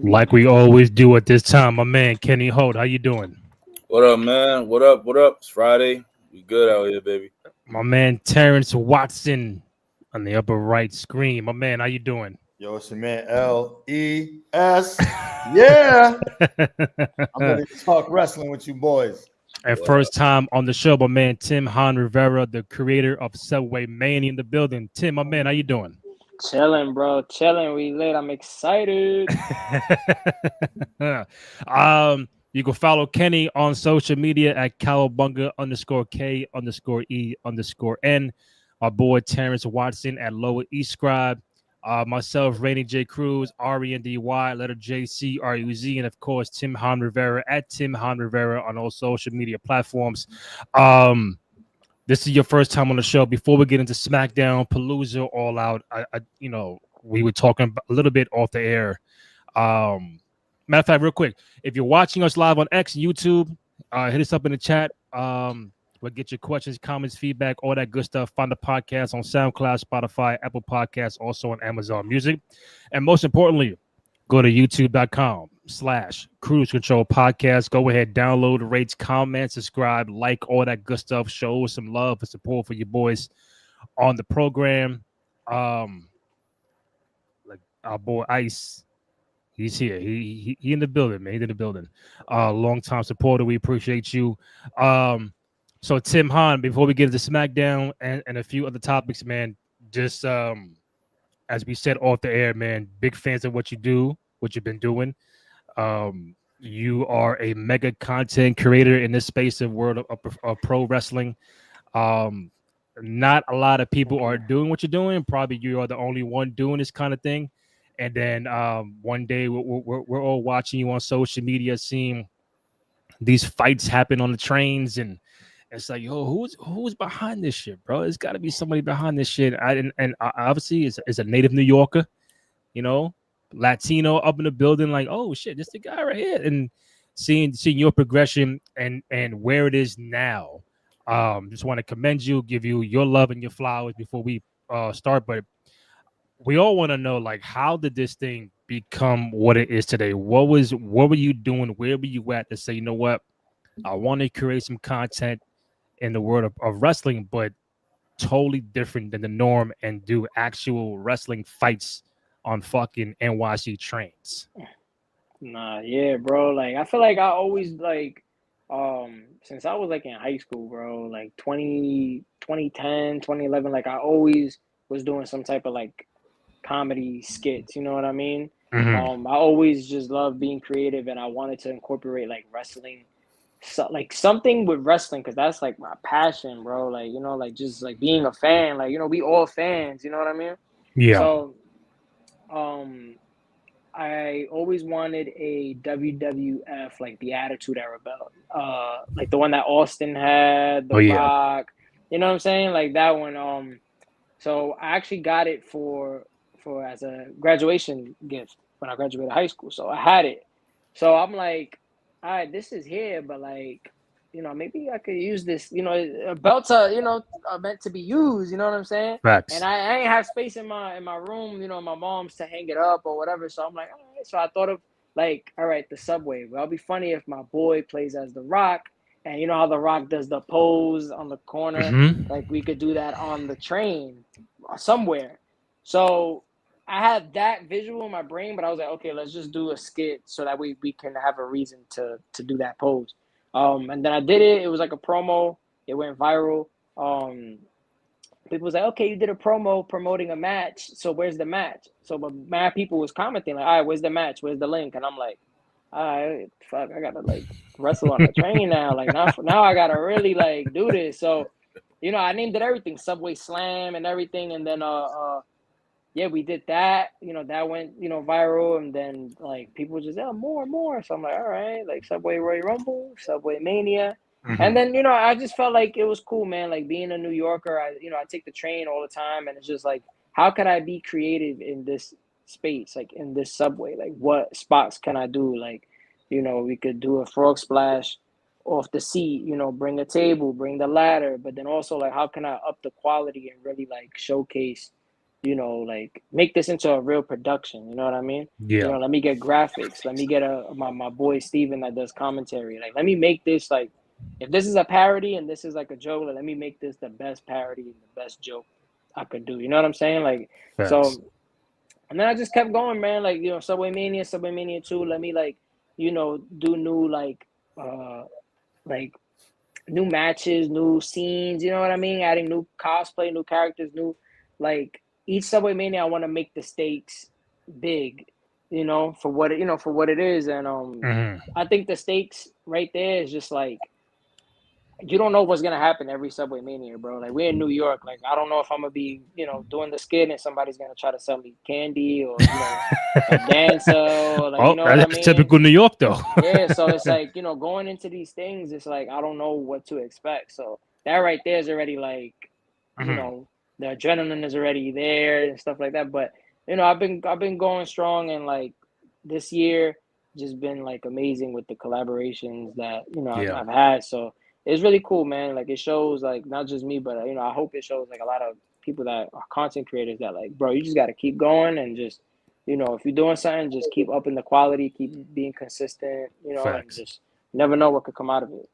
Like we always do at this time, my man Kenny Holt, how you doing? What up, man? What up? What up? It's Friday. We good out here, baby. My man Terrence Watson on the upper right screen. My man, how you doing? Yo, it's your man LES. Yeah. I'm ready to talk wrestling with you boys. And first time on the show, my man Tim Hann Rivera, the creator of Subway Mania in the building. Tim, my man, how you doing? Chilling, bro. Chilling. We lit. I'm excited. You can follow Kenny on social media at Cowabunga_K_E_N. Our boy Terrence Watson at Lower East Scribe. Myself, Rainy J. Cruz, RENDY, letter JCRUZ, and of course, Tim Hann Rivera at Tim Hann Rivera on all social media platforms. This is your first time on the show. Before we get into SmackDown, Palooza, All Out, we were talking a little bit off the air. Matter of fact, real quick, if you're watching us live on X, YouTube, hit us up in the chat. We'll get your questions, comments, feedback, all that good stuff. Find the podcast on SoundCloud, Spotify, Apple Podcasts, also on Amazon Music. And most importantly, go to youtube.com/Cruise Control Podcast. Go ahead, download, rate, comment, subscribe, like, all that good stuff. Show some love and support for your boys on the program. Like our boy Ice. He's here. He in the building, man. He's in the building. Long-time supporter. We appreciate you. So Tim Hann, before we get into SmackDown and a few other topics, man, just as we said off the air, man, big fans of what you do, what you've been doing. You are a mega content creator in this space of world of pro wrestling. Not a lot of people are doing what you're doing. Probably you are the only one doing this kind of thing. And then one day we're all watching you on social media, seeing these fights happen on the trains, and it's like, yo, who's behind this shit, bro? There's got to be somebody behind this shit. And obviously, is a native New Yorker, Latino up in the building. Like, oh shit, this the guy right here. And seeing your progression and where it is now. Just want to commend you, give you your love and your flowers before we start. But we all want to know, like, how did this thing become what it is today? What were you doing? Where were you at to say, you know what? I want to create some content in the world of wrestling, but totally different than the norm, and do actual wrestling fights on fucking NYC trains. Nah, yeah, bro. Like, I feel like I always, like, since I was, like, in high school, bro, like, 2010, 2011, like, I always was doing some type of, like, comedy skits, you know what I mean? Mm-hmm. I always just loved being creative, and I wanted to incorporate, like, wrestling. So, like, something with wrestling, because that's like my passion, bro. Like, like, just like being a fan, like, we all fans, you know what I mean? Yeah. So I always wanted a WWF, like the Attitude Era belt, like the one that Austin had, The Rock, you know what I'm saying, like that one. So I actually got it for as a graduation gift when I graduated high school, so I had it. So I'm like, all right, this is here, but like, maybe I could use this. Belts are, are meant to be used. You know what I'm saying? Facts. And I ain't have space in my room, my mom's, to hang it up or whatever. So I'm like, all right. So I thought of, like, all right, the Subway. Well, it'll be funny if my boy plays as The Rock, and you know how The Rock does the pose on the corner. Mm-hmm. Like, we could do that on the train somewhere. So I had that visual in my brain, but I was like, okay, let's just do a skit so that we can have a reason to do that pose. And then I did it. It was like a promo. It went viral. People was like, okay, you did a promo promoting a match. So where's the match? So but mad people was commenting like, all right, where's the match? Where's the link? And I'm like, all right, fuck, I gotta like wrestle on the train now. Like now I gotta really like do this. So, I named it everything, Subway Slam and everything. And then yeah, we did that. That went, viral, and then like people just more. So I'm like, all right, like Subway Royal Rumble, Subway Mania. Mm-hmm. And then, I just felt like it was cool, man. Like being a New Yorker, I take the train all the time, and it's just like, how could I be creative in this space, like in this subway? Like, what spots can I do? Like, we could do a frog splash off the seat, bring a table, bring the ladder, but then also like, how can I up the quality and really like showcase like make this into a real production. You know what I mean? Yeah. Let me get graphics. Let me get my boy Steven that does commentary. Like, let me make this like, if this is a parody and this is like a joke, like, let me make this the best parody and the best joke I could do. You know what I'm saying? Like, Facts. so, and then I just kept going, man. Like, Subway Mania 2. Let me like, do new like new matches, new scenes. You know what I mean? Adding new cosplay, new characters, new like each Subway Mania. I want to make the stakes big, for what it is. And I think the stakes right there is just like, you don't know what's gonna happen every Subway Mania, bro. Like, we're in New York. Like, I don't know if I'm gonna be, doing the skit and somebody's gonna try to sell me candy or a dancer or like, you know what I that's mean? typical New York though. Yeah, so it's like, going into these things, it's like I don't know what to expect. So that right there is already like, the adrenaline is already there and stuff like that. But I've been going strong, and like this year just been like amazing with the collaborations that I've had. So it's really cool, man. Like, it shows like not just me, but I hope it shows like a lot of people that are content creators that like, bro, you just got to keep going and just if you're doing something, just keep upping the quality, keep being consistent, and just never know what could come out of it.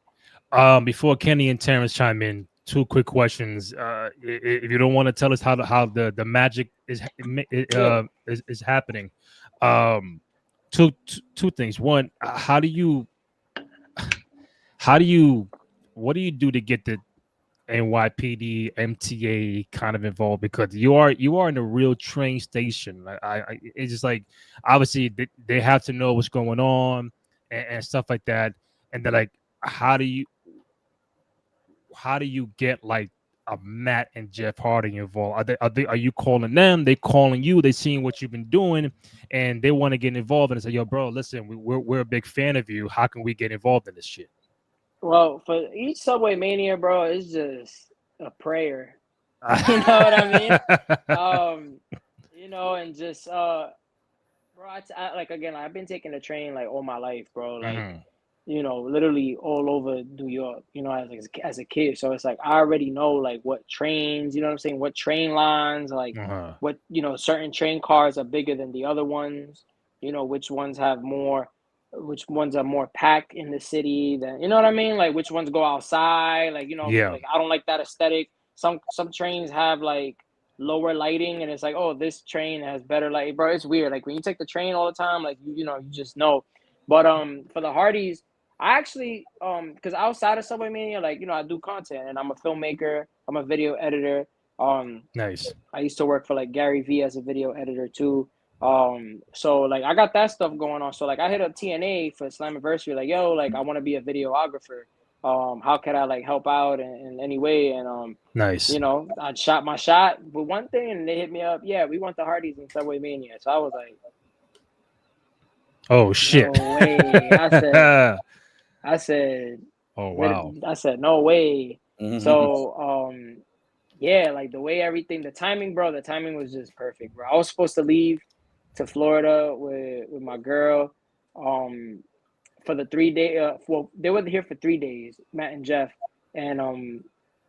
Before Kenny and Terrence chime in, two quick questions. If you don't want to tell us how the magic is happening, two things. One, what do you do to get the NYPD, MTA kind of involved, because you are in a real train station. It's just like, obviously they have to know what's going on and stuff like that. And they're like, how do you get like a Matt and Jeff Hardy involved? Are you calling them? They calling you? They seeing what you've been doing and they want to get involved and say, yo, bro, listen, we're a big fan of you. How can we get involved in this shit? Well, for each Subway Mania, bro, it's just a prayer. You know what I mean? And just bro, like, again, I've been taking the train like all my life, bro. Like, literally all over New York, as a kid. So it's like I already know like what trains, you know what I'm saying? What train lines, like what certain train cars are bigger than the other ones, which ones are more packed in the city than, you know what I mean? Like, which ones go outside, like, like, I don't like that aesthetic. Some trains have like lower lighting and it's like, oh, this train has better light, bro. It's weird. Like, when you take the train all the time, like, you just know. But for the Hardys, I actually because outside of Subway Mania, like, I do content and I'm a filmmaker, I'm a video editor. Nice. I used to work for like Gary Vee as a video editor too. So like I got that stuff going on. So like I hit up TNA for Slammiversary, like, yo, like I want to be a videographer. How could I like help out in any way? And nice. I shot my shot with one thing and they hit me up. Yeah, we want the Hardys in Subway Mania. So I was like, oh shit. No way. I said, oh wow. I said, no way. Mhm. So yeah, like the way the timing was just perfect, bro. I was supposed to leave to Florida with my girl for the 3 day well, they were here for 3 days, Matt and Jeff, and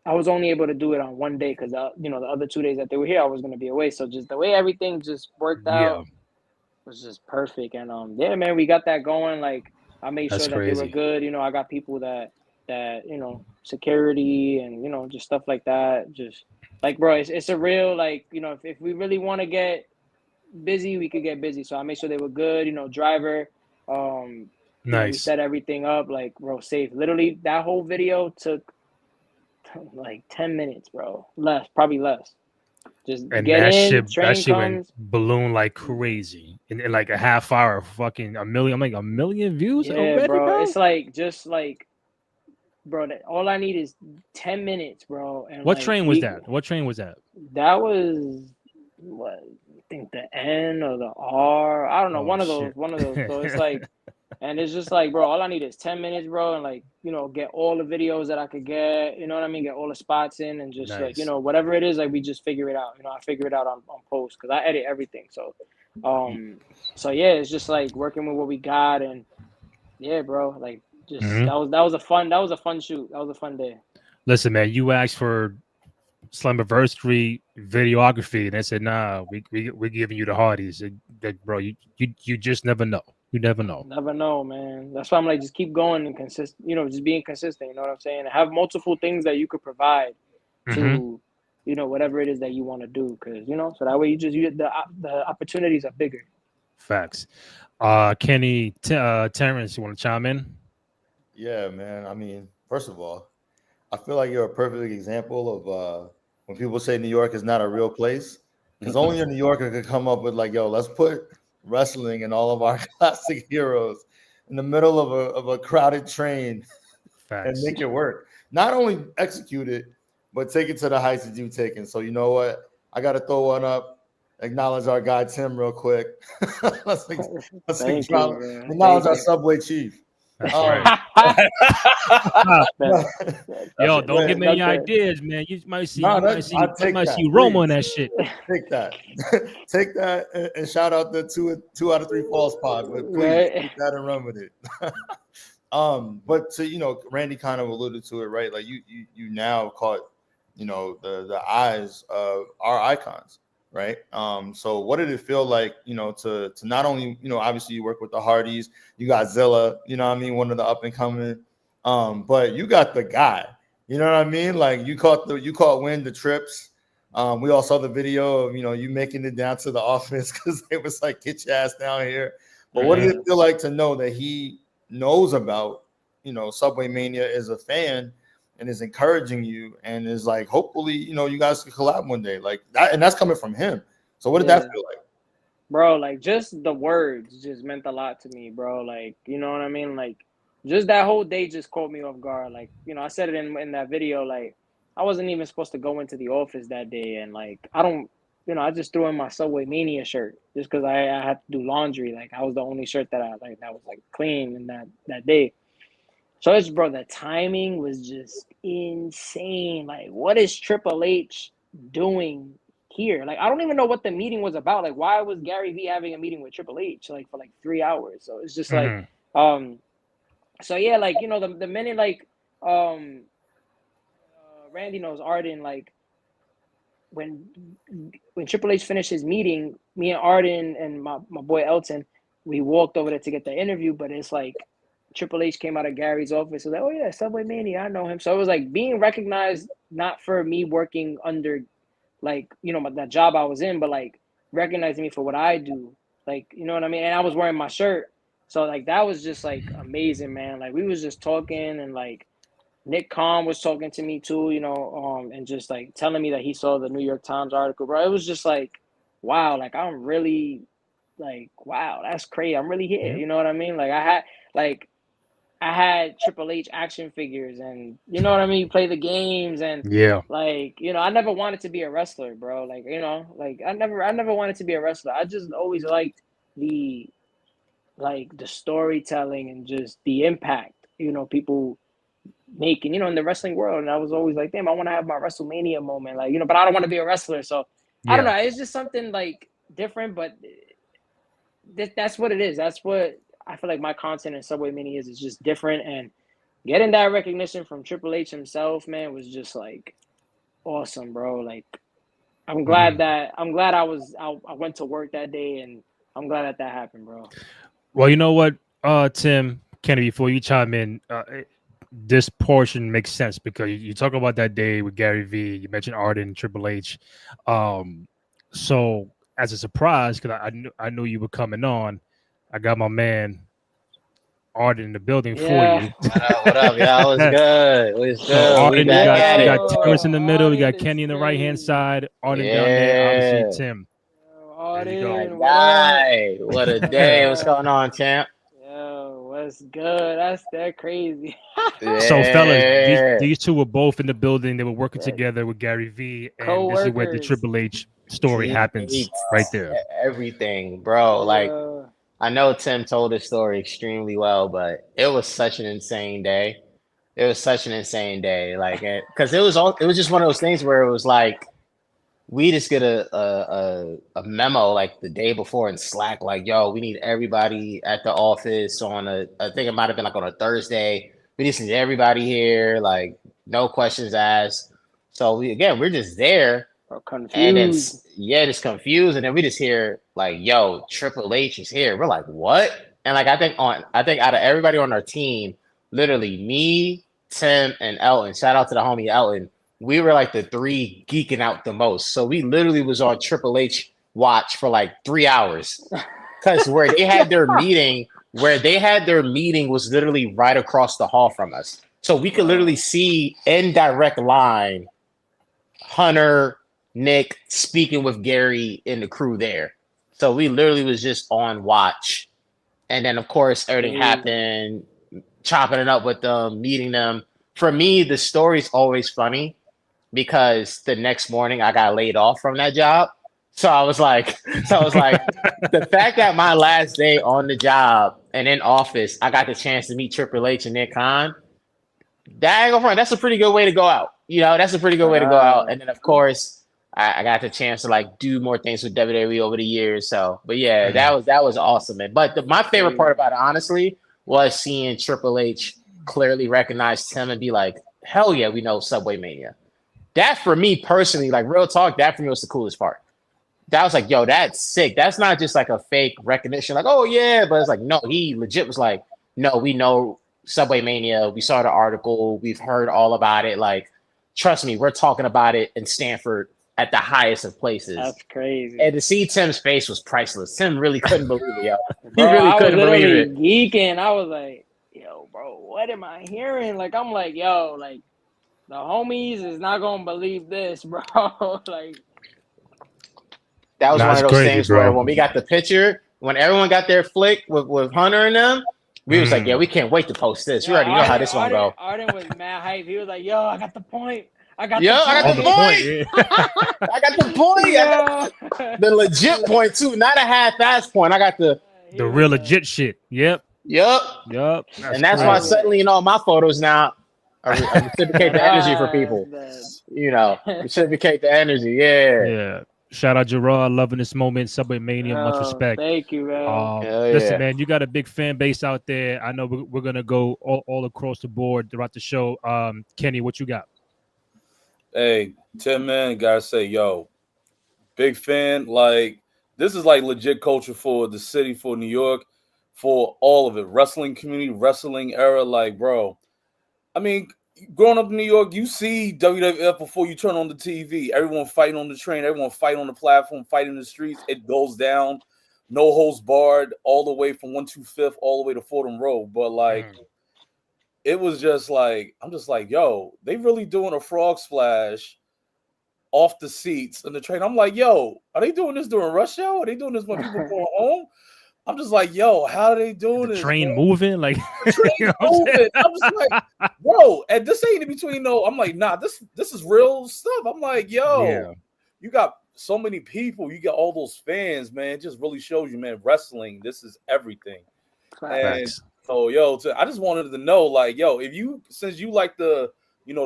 I was only able to do it on one day because the other 2 days that they were here I was going to be away. So just the way everything just worked out was just perfect. And yeah, man, we got that going. Like, I made sure that they were good. I got people that security and just stuff like that. Just like, bro, it's a real, like, if we really want to get busy, we could get busy. So I made sure they were good. Driver, nice. We set everything up, like, bro, safe. Literally, that whole video took like 10 minutes, bro. Probably less. Just and get in, that shit comes. went balloon like crazy in like a half hour. Fucking a million. I'm like, 1 million views. Yeah, already, bro. It's like, just like, bro, all I need is 10 minutes, bro. And what like, train was that? What train was that? That was what, I think the N or the R. I don't know. One of those. So it's like, and it's just like, bro, all I need is 10 minutes, bro, and like, get all the videos that I could get, you know what I mean? Get all the spots in and just like, whatever it is, like, we just figure it out. I figure it out on post because I edit everything. So, so yeah, it's just like working with what we got, and yeah, bro, like, just that was a fun shoot. That was a fun day. Listen, man, you asked for Slammiversary videography, and they said, "Nah, we're giving you the Hardys." Bro, you just never know. You never know. Never know, man. That's why I'm like, just keep going and consistent. Just being consistent. You know what I'm saying? And have multiple things that you could provide to, whatever it is that you want to do. Because so that way the opportunities are bigger. Facts. Kenny, Terrence, you want to chime in? Yeah, man. I mean, first of all, I feel like you're a perfect example of when people say New York is not a real place, because only a New Yorker could come up with like, yo, let's put wrestling and all of our classic heroes in the middle of a crowded train and make it work. Not only execute it, but take it to the heights that you've taken. So you know what? I got to throw one up. Acknowledge our guy Tim real quick. let's acknowledge our Subway chief. That's right. Yo, don't give me any ideas, man. You might see Roma in that shit. Take that. Take that and shout out the two out of three false pod. But please take that and run with it. But to Randy kind of alluded to it, right? Like you now caught the eyes of our icons. Right. So what did it feel like, to not only, obviously you work with the Hardys, you got Zilla, one of the up and coming, but you got the guy, you know what I mean? Like you caught wind the trips. We all saw the video of, you making it down to the office because it was like, get your ass down here. But what did it feel like to know that he knows about, Subway Mania as a fan and is encouraging you and is like, hopefully, you guys can collab one day like that. And that's coming from him. So what did that feel like? Bro, like just the words just meant a lot to me, bro. Like, you know what I mean? Like just that whole day just caught me off guard. Like, I said it in that video, like I wasn't even supposed to go into the office that day. And like, I just threw in my Subway Mania shirt just because I had to do laundry. Like I was the only shirt that that was like clean in that day. So the timing was just insane. Like, what is Triple H doing here? Like, I don't even know what the meeting was about. Like, why was Gary Vee having a meeting with Triple H like for like 3 hours? So it's just like, so yeah, like the minute like Randy knows Arden, like when Triple H finished his meeting, me and Arden and my boy Elton, we walked over there to get the interview, but it's like Triple H came out of Gary's office. So like, oh yeah, Subway Mania, I know him. So it was like being recognized, not for me working under, like that job I was in, but like recognizing me for what I do. Like you know what I mean. And I was wearing my shirt, so like that was just like amazing, man. Like we was just talking, and like Nick Khan was talking to me too, and just like telling me that he saw the New York Times article, bro. It was just like, wow, like I'm really, like, wow, that's crazy. I'm really here. You know what I mean? Like I had Triple H action figures, and you know what I mean? You play the games, and like, I never wanted to be a wrestler, bro. Like, like I never wanted to be a wrestler. I just always liked the storytelling and just the impact, people making, in the wrestling world. And I was always like, damn, I want to have my WrestleMania moment, like, but I don't want to be a wrestler. So I don't know. It's just something like different, but that's what it is. That's what I feel like my content in Subway Mini is just different, and getting that recognition from Triple H himself, man, was just like awesome, bro. Like I'm glad I went to work that day, and I'm glad that happened, bro. Well, you know what, Tim, Kenny, before you chime in, this portion makes sense because you talk about that day with Gary Vee. You mentioned Arden, Triple H. So as a surprise, because I knew you were coming on, I got my man Arden in the building for you. What up, y'all? What's good? What's good? So Arden, you got Terrence in the middle. You got Kenny on the right hand side. Arden down there. Obviously, Tim. Arden, what a day! What's going on, champ? Yo, what's good? That's crazy. So, fellas, these two were both in the building. They were working together with Gary Vee, and this is where the Triple H story happens, right there. Everything, bro. Like, I know Tim told his story extremely well, but it was such an insane day. Like, because it was just one of those things where it was like, we just get a memo like the day before in Slack, like, yo, we need everybody at the office on I think it might have been like on a Thursday. We just need everybody here, like, no questions asked. So we're just there. Confused. And it's just confused, and then we just hear like, "Yo, Triple H is here." We're like, "What?" And like, I think out of everybody on our team, literally me, Tim, and Elton. Shout out to the homie Elton. We were like the three geeking out the most. So we literally was on Triple H watch for like 3 hours, because where they had their meeting was literally right across the hall from us, so we could literally see in direct line Hunter, Nick speaking with Gary and the crew there. So we literally was just on watch. And then, of course, everything happened, chopping it up with them, meeting them. For me, the story's always funny because the next morning I got laid off from that job. So I was like, the fact that my last day on the job and in office, I got the chance to meet Triple H and Nick Khan. That's a pretty good way to go out. That's a pretty good way to go out. And then, of course, I got the chance to like do more things with WWE over the years. So, but yeah, that was awesome, man. But my favorite part about it, honestly, was seeing Triple H clearly recognize Tim and be like, "Hell yeah, we know Subway Mania." That for me personally, like real talk, that for me was the coolest part. That was like, yo, that's sick. That's not just like a fake recognition, like, oh yeah, but it's like, no, he legit was like, no, we know Subway Mania. We saw the article. We've heard all about it. Like, trust me, we're talking about it in Stanford at the highest of places. That's crazy. And to see Tim's face was priceless. Tim really couldn't believe it, yo. He really couldn't believe it. Geeking. I was like, yo, bro, what am I hearing? Like, I'm like, yo, like, the homies is not gonna believe this, bro. Like, that was one of those crazy, things bro. where when we got the picture, when everyone got their flick with Hunter and them, we was like, yeah, we can't wait to post this. We already know how this one go. Arden was mad hype. He was like, yo, I got the point. I got the point. The legit point too, not a half-ass point. I got the real legit shit. Yep. And that's why suddenly, my photos now I reciprocate the energy for people. Reciprocate the energy. Yeah. Shout out Gerard, loving this moment. Subway Mania, much respect. Thank you, man. Listen, man, you got a big fan base out there. I know we're gonna go all across the board throughout the show. Kenny, what you got? Hey, Tim, man, gotta say, yo, big fan. Like, this is like legit culture for the city, for New York, for all of it. Wrestling community, wrestling era. Like, bro, I mean, growing up in New York, you see WWF before you turn on the TV. Everyone fighting on the train, everyone fighting on the platform, fighting in the streets. It goes down, no holds barred, all the way from 125th all the way to Fordham Road. But like, it was just like, I'm just like, yo, they really doing a frog splash off the seats in the train. I'm like, yo, are they doing this during rush hour? Are they doing this when people go home? I'm just like, yo, how are they doing this? Train moving, like the train moving. I'm just like, bro, and this ain't in between. No, I'm like, nah, this is real stuff. I'm like, yo, you got so many people, you got all those fans, man. It just really shows you, man, wrestling, this is everything. And so, yo, I just wanted to know, like, yo, since you like the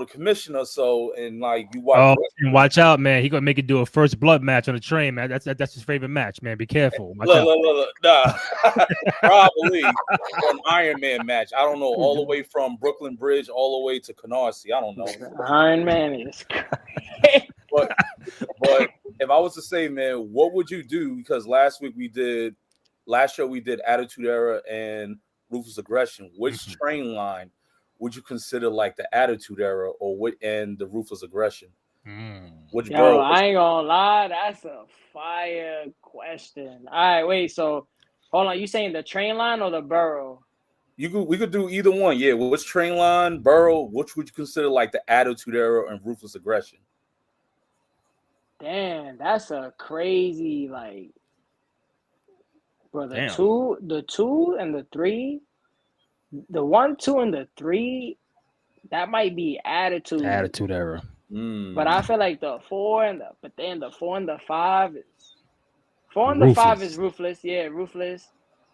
commissioner, so, and like you watch. And watch out, man. He gonna make it do a first blood match on the train, man. That's his favorite match, man. Be careful. Look. Nah, probably an Iron Man match. I don't know, all the way from Brooklyn Bridge all the way to Canarsie. I don't know. Iron Man is crazy. But if I was to say, man, what would you do? Because last show we did Attitude Era and Ruthless Aggression. Which train line would you consider like the Attitude Era and the Ruthless Aggression? Which borough? I ain't gonna lie, that's a fire question. All right, wait, so hold on, you saying the train line or the borough? We could do either one. Yeah, which train line, borough, which would you consider like the Attitude Era and Ruthless Aggression? Damn, that's a crazy, like, bro, the 2 and the 3, the 1, 2, and the 3, that might be Attitude Era. But I feel like the 4 and the 4 and the 5 is 4 and the 5 is Ruthless. Yeah, Ruthless.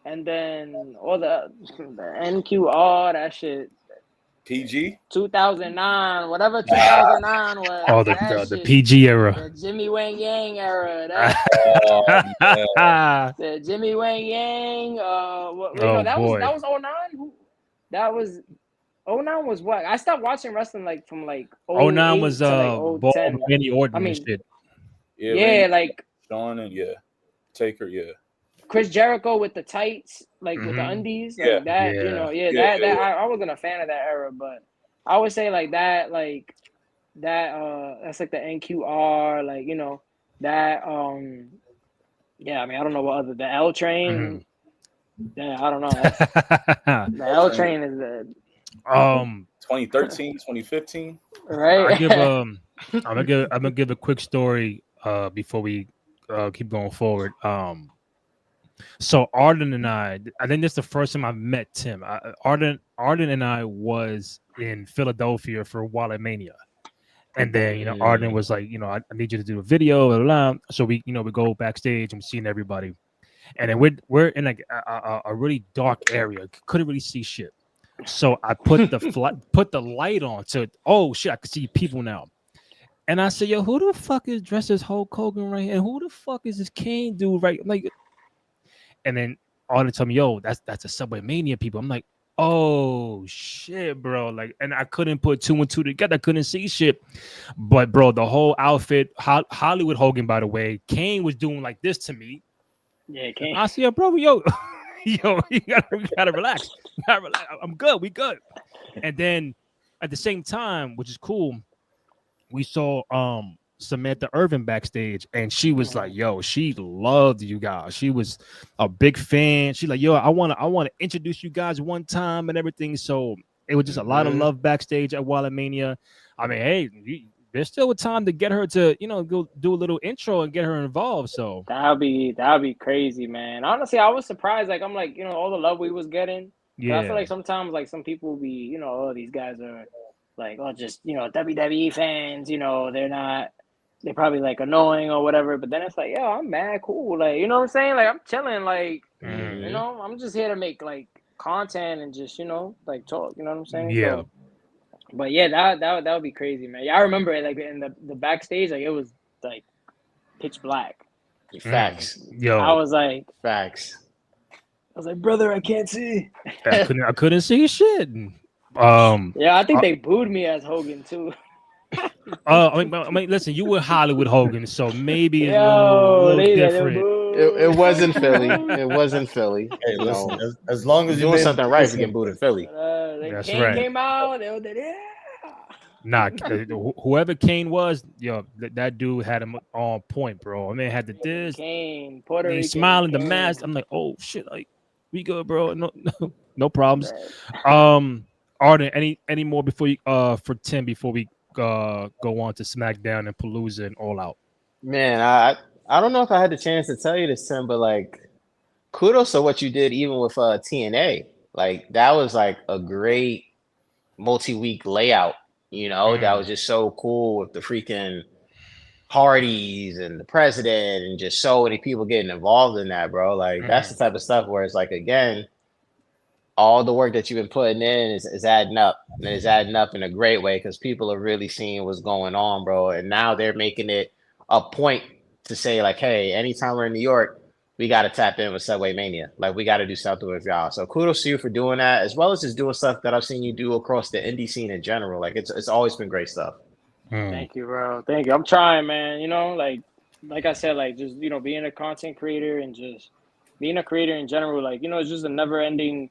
And then all the NQR, that shit. PG? 2009, whatever 2009 was. Oh, the PG era. The Jimmy Wang Yang era. The Jimmy Wang Yang. That was 09? That was 09 was what? I stopped watching wrestling like from like 09 was to like Ball, 010. Randy Orton I mean, and shit. Yeah, Randy, like Shawn and Taker, Chris Jericho with the tights, like with the Mhm. undies, Yeah. like that. Yeah. You know, Yeah. I wasn't a fan of that era, but I would say like that, that's like the NQR, like you know that. Yeah, I mean, I don't know what other the L train. Yeah, I don't know. That's, the L train is the 2013, 2015. right. I'm gonna give a quick story before we keep going forward. So Arden and I think this is the first time I met Tim. Arden and I was in Philadelphia for Walla Mania. And then, Arden was like, I need you to do a video, blah, blah, blah. So we go backstage and we're seeing everybody. And then we're in like a really dark area. Couldn't really see shit. So I put the light on to, oh shit, I can see people now. And I said, yo, who the fuck is dressed as Hulk Hogan right here? And who the fuck is this Kane dude right? Like, and then Arden told me, yo, that's a Subway Mania people. I'm like, oh shit, bro. Like, and I couldn't put two and two together. I couldn't see shit. But bro, the whole outfit, Hollywood Hogan, by the way, Kane was doing like this to me. Yeah, Kane. I said, bro, yo, you gotta relax. You gotta relax. I'm good. We good. And then at the same time, which is cool, we saw Samantha Irvin backstage, and she was like, yo, she loved you guys. She was a big fan. She's like, yo, I want to introduce you guys one time and everything. So it was just a lot of love backstage at Walla Mania. I mean, hey, there's still a time to get her to, go do a little intro and get her involved. So that'll be crazy, man. Honestly, I was surprised. Like, I'm like, all the love we was getting. Yeah. I feel like sometimes like some people be, oh, these guys are like, oh, just, WWE fans, they're probably like annoying or whatever. But then it's like, yo, I'm mad cool. Like, you know what I'm saying? Like, I'm chilling. Like, I'm just here to make like content and just, like talk. You know what I'm saying? Yeah. So, but yeah, that would be crazy, man. Yeah, I remember it like in the backstage, like it was like pitch black. Facts. Yo, I was like, facts. I was like, brother, I can't see. I couldn't see shit. Yeah, I think they booed me as Hogan too. I mean, listen, you were Hollywood Hogan, so maybe it's a little different. It wasn't Philly. It wasn't Philly. Hey, listen, as long as you're doing something right, you get booed in Philly. That's Kane right. Came out, they were like, yeah. Nah, whoever Kane was, yo, that dude had him on point, bro. I mean, had the this, Kane, Puerto Rican, smiling, the mask. I'm like, oh shit, like we good, bro. No problems. Arden, any more before you for Tim before we go on to SmackDown and Palooza and All Out? Man, I don't know if I had the chance to tell you this, Tim, but like kudos to what you did even with TNA. Like that was like a great multi-week layout, that was just so cool with the freaking parties and the president and just so many people getting involved in that, bro. Like that's the type of stuff where it's like, again, all the work that you've been putting in is adding up, and it's adding up in a great way because people are really seeing what's going on, bro. And now they're making it a point to say like, hey, anytime we're in New York, we got to tap in with Subway Mania. Like we got to do something with y'all. So kudos to you for doing that, as well as just doing stuff that I've seen you do across the indie scene in general. Like it's always been great stuff. Thank you, bro. Thank you. I'm trying, man. Like I said, like just being a content creator and just being a creator in general. Like it's just a never ending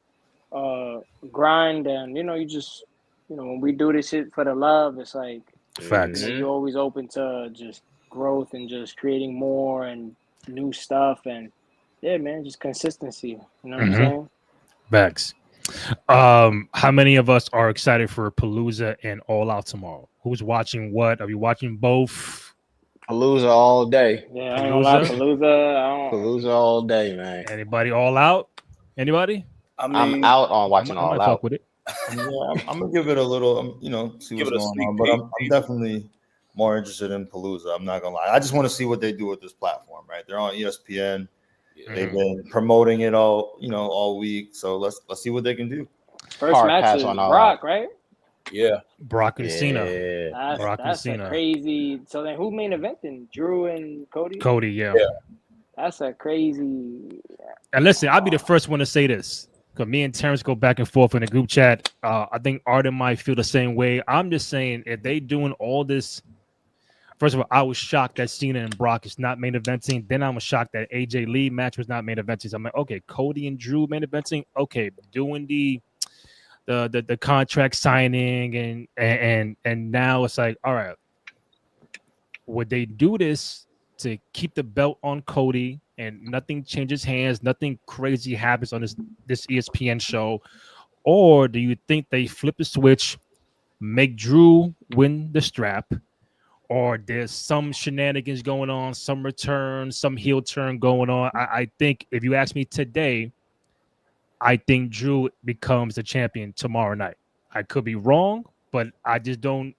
grind, and you just when we do this shit for the love, it's like facts. You're always open to just growth and just creating more and new stuff, and yeah, man, just consistency. You know what I'm saying? Facts. How many of us are excited for Palooza and All Out tomorrow? Who's watching what? Are we watching both? Palooza all day. Yeah, I ain't gonna lie, Palooza. Palooza all day, man. Anybody All Out? Anybody? I mean, I'm out on watching I All might Out. fuck with it. Yeah, I'm gonna give it a little, see what's going on, but I'm definitely more interested in Palooza. I'm not gonna lie. I just want to see what they do with this platform. Right? They're on ESPN. They've been promoting it all week. So let's see what they can do. First match is Brock, right? Yeah, Brock and Cena. That's a crazy. So then, who main eventing? Drew and Cody. Cody, yeah. That's a crazy. And listen, I'll be the first one to say this because me and Terrence go back and forth in the group chat. I think Arden might feel the same way. I'm just saying, if they doing all this, first of all, I was shocked that Cena and Brock is not main eventing. Then I was shocked that AJ Lee match was not main eventing. So I'm like, okay, Cody and Drew main eventing. Okay, doing the contract signing and now it's like, all right, would they do this to keep the belt on Cody and nothing changes hands, nothing crazy happens on this ESPN show, or do you think they flip the switch, make Drew win the strap, or there's some shenanigans going on, some return, some heel turn going on? I think if you ask me today, I think Drew becomes the champion tomorrow night. I could be wrong, but I just don't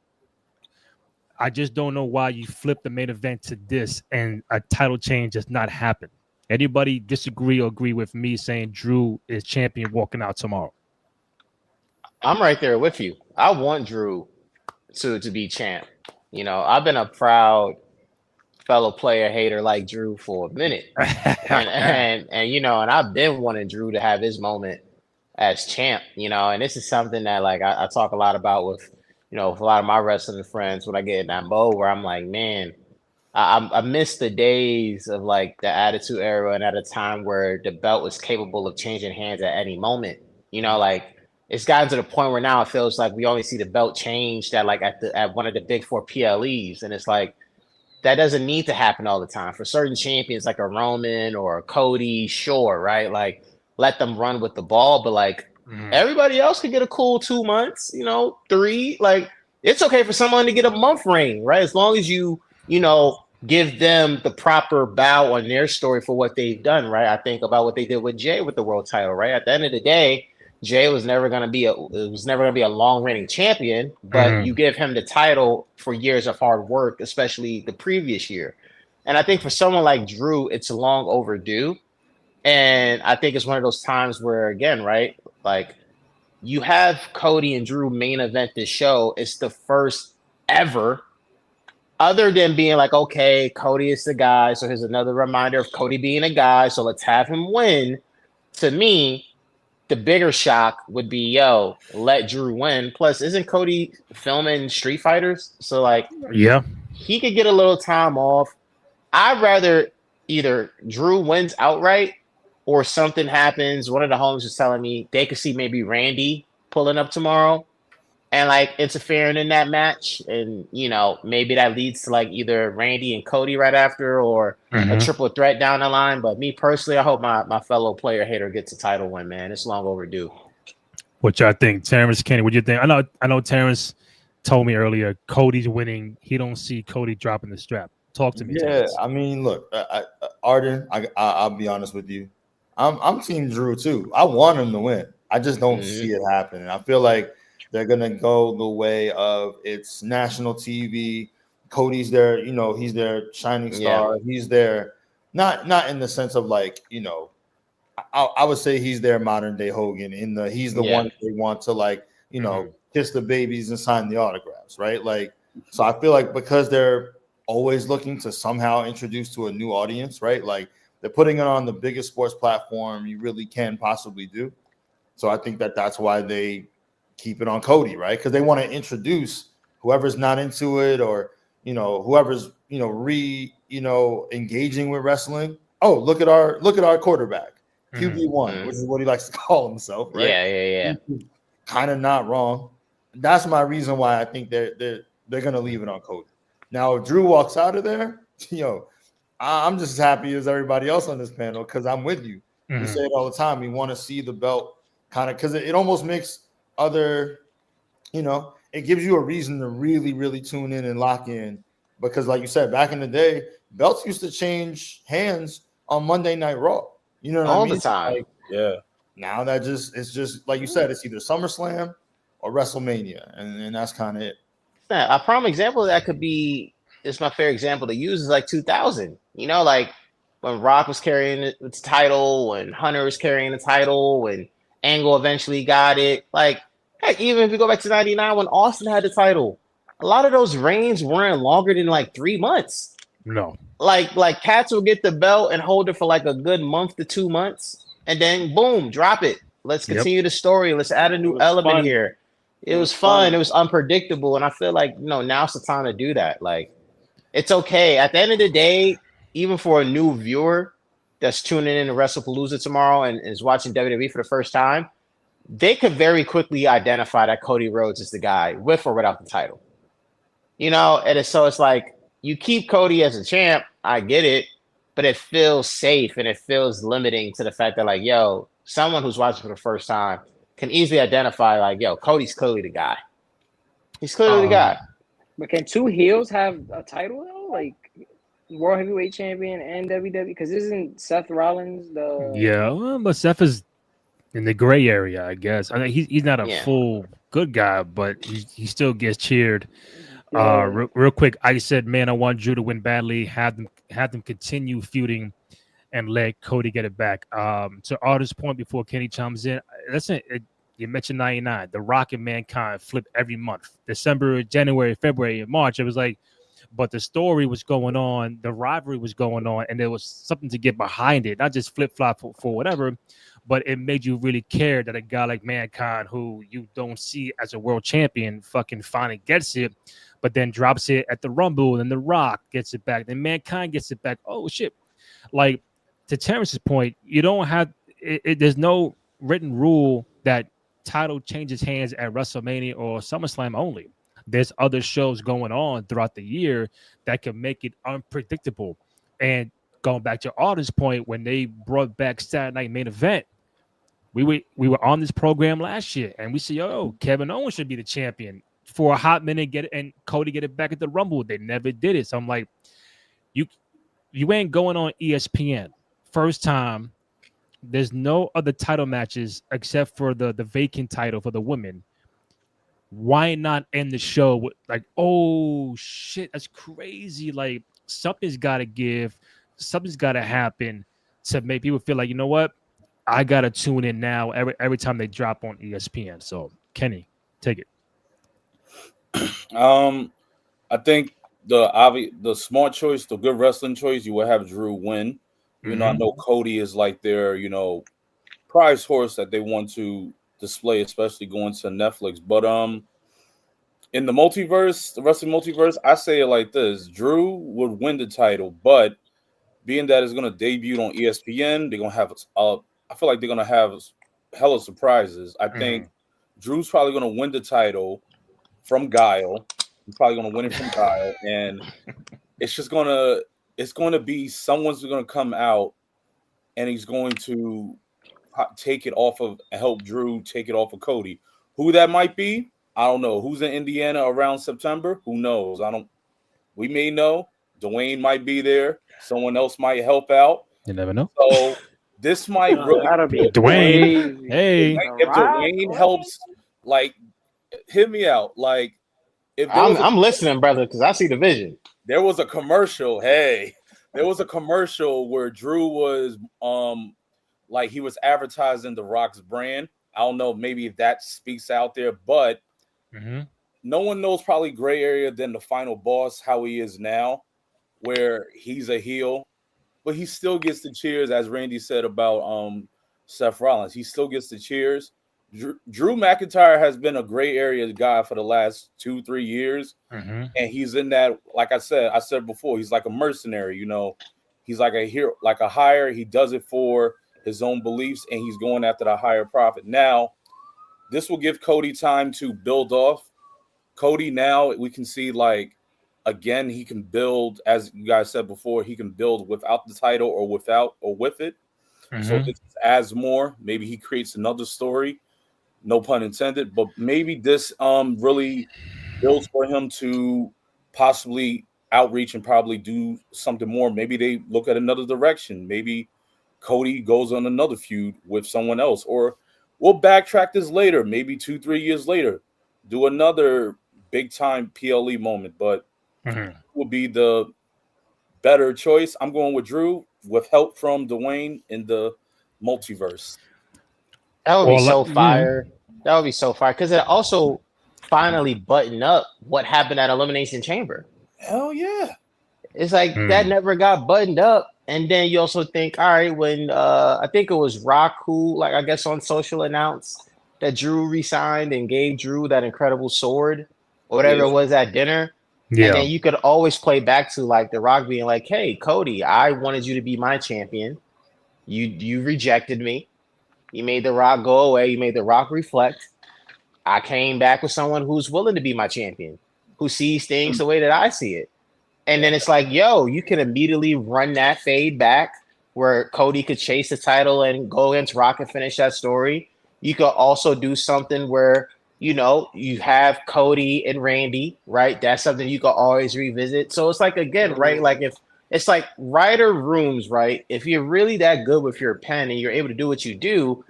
know why you flip the main event to this and a title change does not happen. Anybody disagree or agree with me saying Drew is champion walking out tomorrow? I'm right there with you. I want Drew to be champ. You know, I've been a proud fellow player hater like Drew for a minute. and you know, and I've been wanting Drew to have his moment as champ, you know, and this is something that like I talk a lot about with, you know, with a lot of my wrestling friends when I get in that mode where I'm like, man, I miss the days of like the Attitude Era and at a time where the belt was capable of changing hands at any moment. You know, like it's gotten to the point where now it feels like we only see the belt changed at like at one of the big 4 PLEs, and it's like that doesn't need to happen all the time. For certain champions like a Roman or a Cody, sure, right? Like let them run with the ball, but like everybody else could get a cool 2 months, you know, 3. Like it's okay for someone to get a month reign, right? As long as you know, give them the proper bow on their story for what they've done, right? I think about what they did with Jay with the world title, right? At the end of the day, Jay was never going to be a long reigning champion, but you give him the title for years of hard work, especially the previous year. And I think for someone like Drew, it's long overdue. And I think it's one of those times where, again, right, like you have Cody and Drew main event this show. It's the first ever, other than being like, okay, Cody is the guy. So here's another reminder of Cody being a guy. So let's have him win. To me, the bigger shock would be, yo, let Drew win. Plus, isn't Cody filming Street Fighters? So, like, yeah, he could get a little time off. I'd rather either Drew wins outright or something happens. One of the homies was telling me they could see maybe Randy pulling up tomorrow and, like, interfering in that match. And, you know, maybe that leads to, like, either Randy and Cody right after or a triple threat down the line. But me personally, I hope my fellow player hater gets a title win, man. It's long overdue. What y'all think? Terrence, Kenny, what do you think? I know Terrence told me earlier Cody's winning. He don't see Cody dropping the strap. Talk to me, Yeah, Terrence. I mean, look, Arden, I'll be honest with you. I'm Team Drew, too. I want him to win. I just don't see it happening. I feel like they're going to go the way of it's national TV. Cody's there, you know, he's their shining star. Yeah. He's there, not in the sense of like, you know, I would say he's their modern day Hogan he's the one they want to like, you know, kiss the babies and sign the autographs, right? Like, so I feel like because they're always looking to somehow introduce to a new audience, right? Like they're putting it on the biggest sports platform you really can possibly do. So I think that's why they keep it on Cody, right? Because they want to introduce whoever's not into it or, you know, whoever's, you know, engaging with wrestling. Oh, look at our quarterback, QB1, which is what he likes to call himself, right? Yeah. Kind of not wrong. That's my reason why I think they're gonna leave it on Cody. Now, if Drew walks out of there, you know, I'm just as happy as everybody else on this panel because I'm with you. We say it all the time. We want to see the belt kind of because it almost makes other, you know, it gives you a reason to really, really tune in and lock in because, like you said, back in the day, belts used to change hands on Monday Night Raw. You know what I mean? All the time. Like, yeah. Now it's just like you said, it's either SummerSlam or WrestleMania, and that's kind of it. Yeah, a prime example of that could be, it's my favorite example to use is like 2000. You know, like when Rock was carrying the title, when Hunter was carrying the title, when Angle eventually got it. Like, heck, even if you go back to 99 when Austin had the title, a lot of those reigns weren't longer than like 3 months. No. Like cats will get the belt and hold it for like a good month to 2 months, and then boom, drop it. Let's continue the story. Let's add a new element fun. here. It was fun. It was unpredictable. And I feel like, now's the time to do that. Like, it's okay. At the end of the day, even for a new viewer that's tuning in to WrestlePalooza tomorrow and is watching WWE for the first time, they could very quickly identify that Cody Rhodes is the guy with or without the title. So it's like, you keep Cody as a champ, I get it, but it feels safe and it feels limiting to the fact that, like, someone who's watching for the first time can easily identify, like, Cody's clearly the guy. He's clearly the guy. But can two heels have a title though? Like World Heavyweight Champion and WWE? Because isn't Seth Rollins the? Yeah, but Seth is in the gray area, I guess. I mean, he's not a full good guy, but he still gets cheered. Real quick, I said, man, I want Drew to win badly. Have them continue feuding, and let Cody get it back. To Artist's point before Kenny chimes in, listen, you mentioned 99. The Rock and Mankind flip every month. December, January, February, and March. It was like, but the story was going on, the rivalry was going on, and there was something to get behind it, not just flip flop for whatever. But it made you really care that a guy like Mankind, who you don't see as a world champion, fucking finally gets it, but then drops it at the Rumble, and The Rock gets it back. Then Mankind gets it back. Oh, shit. Like, to Terrence's point, you don't have there's no written rule that title changes hands at WrestleMania or SummerSlam only. There's other shows going on throughout the year that can make it unpredictable. And going back to Artist's point, when they brought back Saturday Night Main Event, we were on this program last year, and we said, Kevin Owens should be the champion for a hot minute, and Cody get it back at the Rumble. They never did it. So I'm like, you ain't going on ESPN. First time, there's no other title matches except for the vacant title for the women. Why not end the show with like, oh shit, that's crazy. Like, something's got to give, something's got to happen to make people feel like, you know what, I gotta tune in now every time they drop on ESPN. So Kenny, take it. I think the smart choice, the good wrestling choice, you would have Drew win. You know, I know Cody is like their, prize horse that they want to display, especially going to Netflix. But in the multiverse, the wrestling multiverse, I say it like this: Drew would win the title, but being that it's going to debut on ESPN, they're going to have I feel like they're going to have hella surprises. I think Drew's probably going to win the title from Guile. He's probably going to win it from Guile, and it's just going to be someone's going to come out, and he's going to take it off of, help Drew take it off of Cody. Who that might be, I don't know. Who's in Indiana around September? Who knows? We may know. Dwayne might be there. Someone else might help out. You never know. So this might really be Dwayne. Hey, if Dwayne helps, like, hit me out. Like, if I'm listening, brother, because I see the vision. There was a commercial. Hey, there was a commercial where Drew was like he was advertising The Rock's brand. I don't know, maybe if that speaks out there, but no one knows probably gray area than the final boss, how he is now, where he's a heel, but he still gets the cheers, as Randy said about Seth Rollins. He still gets the cheers. Drew McIntyre has been a gray area guy for the last 2-3 years, and he's in that. Like I said before, he's like a mercenary. He's like a hero, like a hire. He does it for his own beliefs, and he's going after the higher profit. Now, this will give Cody time to build off. Cody, now we can see, like, again, he can build, as you guys said before, he can build without the title or with it. So this adds more. Maybe he creates another story. No pun intended, but maybe this really builds for him to possibly outreach and probably do something more. Maybe they look at another direction. Maybe Cody goes on another feud with someone else, or we'll backtrack this later. Maybe 2-3 years later, do another big time PLE moment. But would be the better choice. I'm going with Drew with help from Dwayne in the multiverse. That would be so fire. That would be so fire, because it also finally buttoned up what happened at Elimination Chamber. Hell yeah. It's like that never got buttoned up, And then you also think, all right, when I think it was Rock who, like, I guess on social announced that Drew resigned and gave Drew that incredible sword or whatever it was at dinner. And then you could always play back to like The Rock being like, hey, Cody, I wanted you to be my champion. You rejected me. You made The Rock go away. You made The Rock reflect. I came back with someone who's willing to be my champion, who sees things the way that I see it. And then it's like, yo, you can immediately run that fade back where Cody could chase the title and go against Rock and finish that story. You could also do something where, you know, you have Cody and Randy, right? That's something you could always revisit. So it's like, again, right? Like if it's like writer rooms, right? If you're really that good with your pen and you're able to do what you do,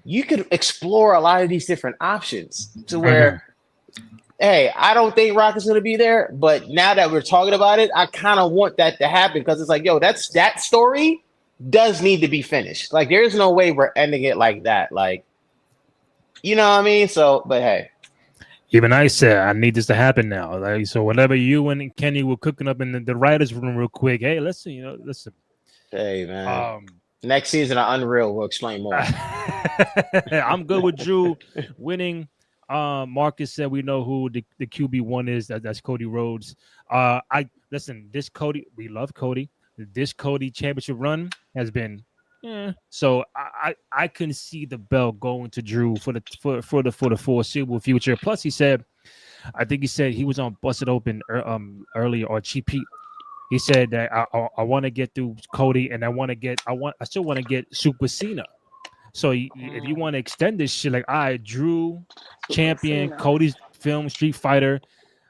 you could explore a lot of these different options to where, hey, I don't think Rock is going to be there, but now that we're talking about it, I kind of want that to happen because it's like, yo, that story does need to be finished. Like, there's no way we're ending it like that. Like, you know what I mean? So, but hey. Even I said, I need this to happen now. Like, so whenever you and Kenny were cooking up in the writer's room real quick, hey, listen. Hey, man. Next season of Unreal, we'll explain more. I'm good with Drew winning. Marcus said we know who the QB1 is. That's Cody Rhodes. This Cody, we love Cody. This Cody championship run has been so I couldn't see the belt going to Drew for the foreseeable future. Plus, he said, I think he said he was on Busted Open earlier or Cheap Heat. He said that I want to get through Cody and I still want to get Super Cena. So if you want to extend this shit, like, all right, Drew, champion, Cody's film, Street Fighter,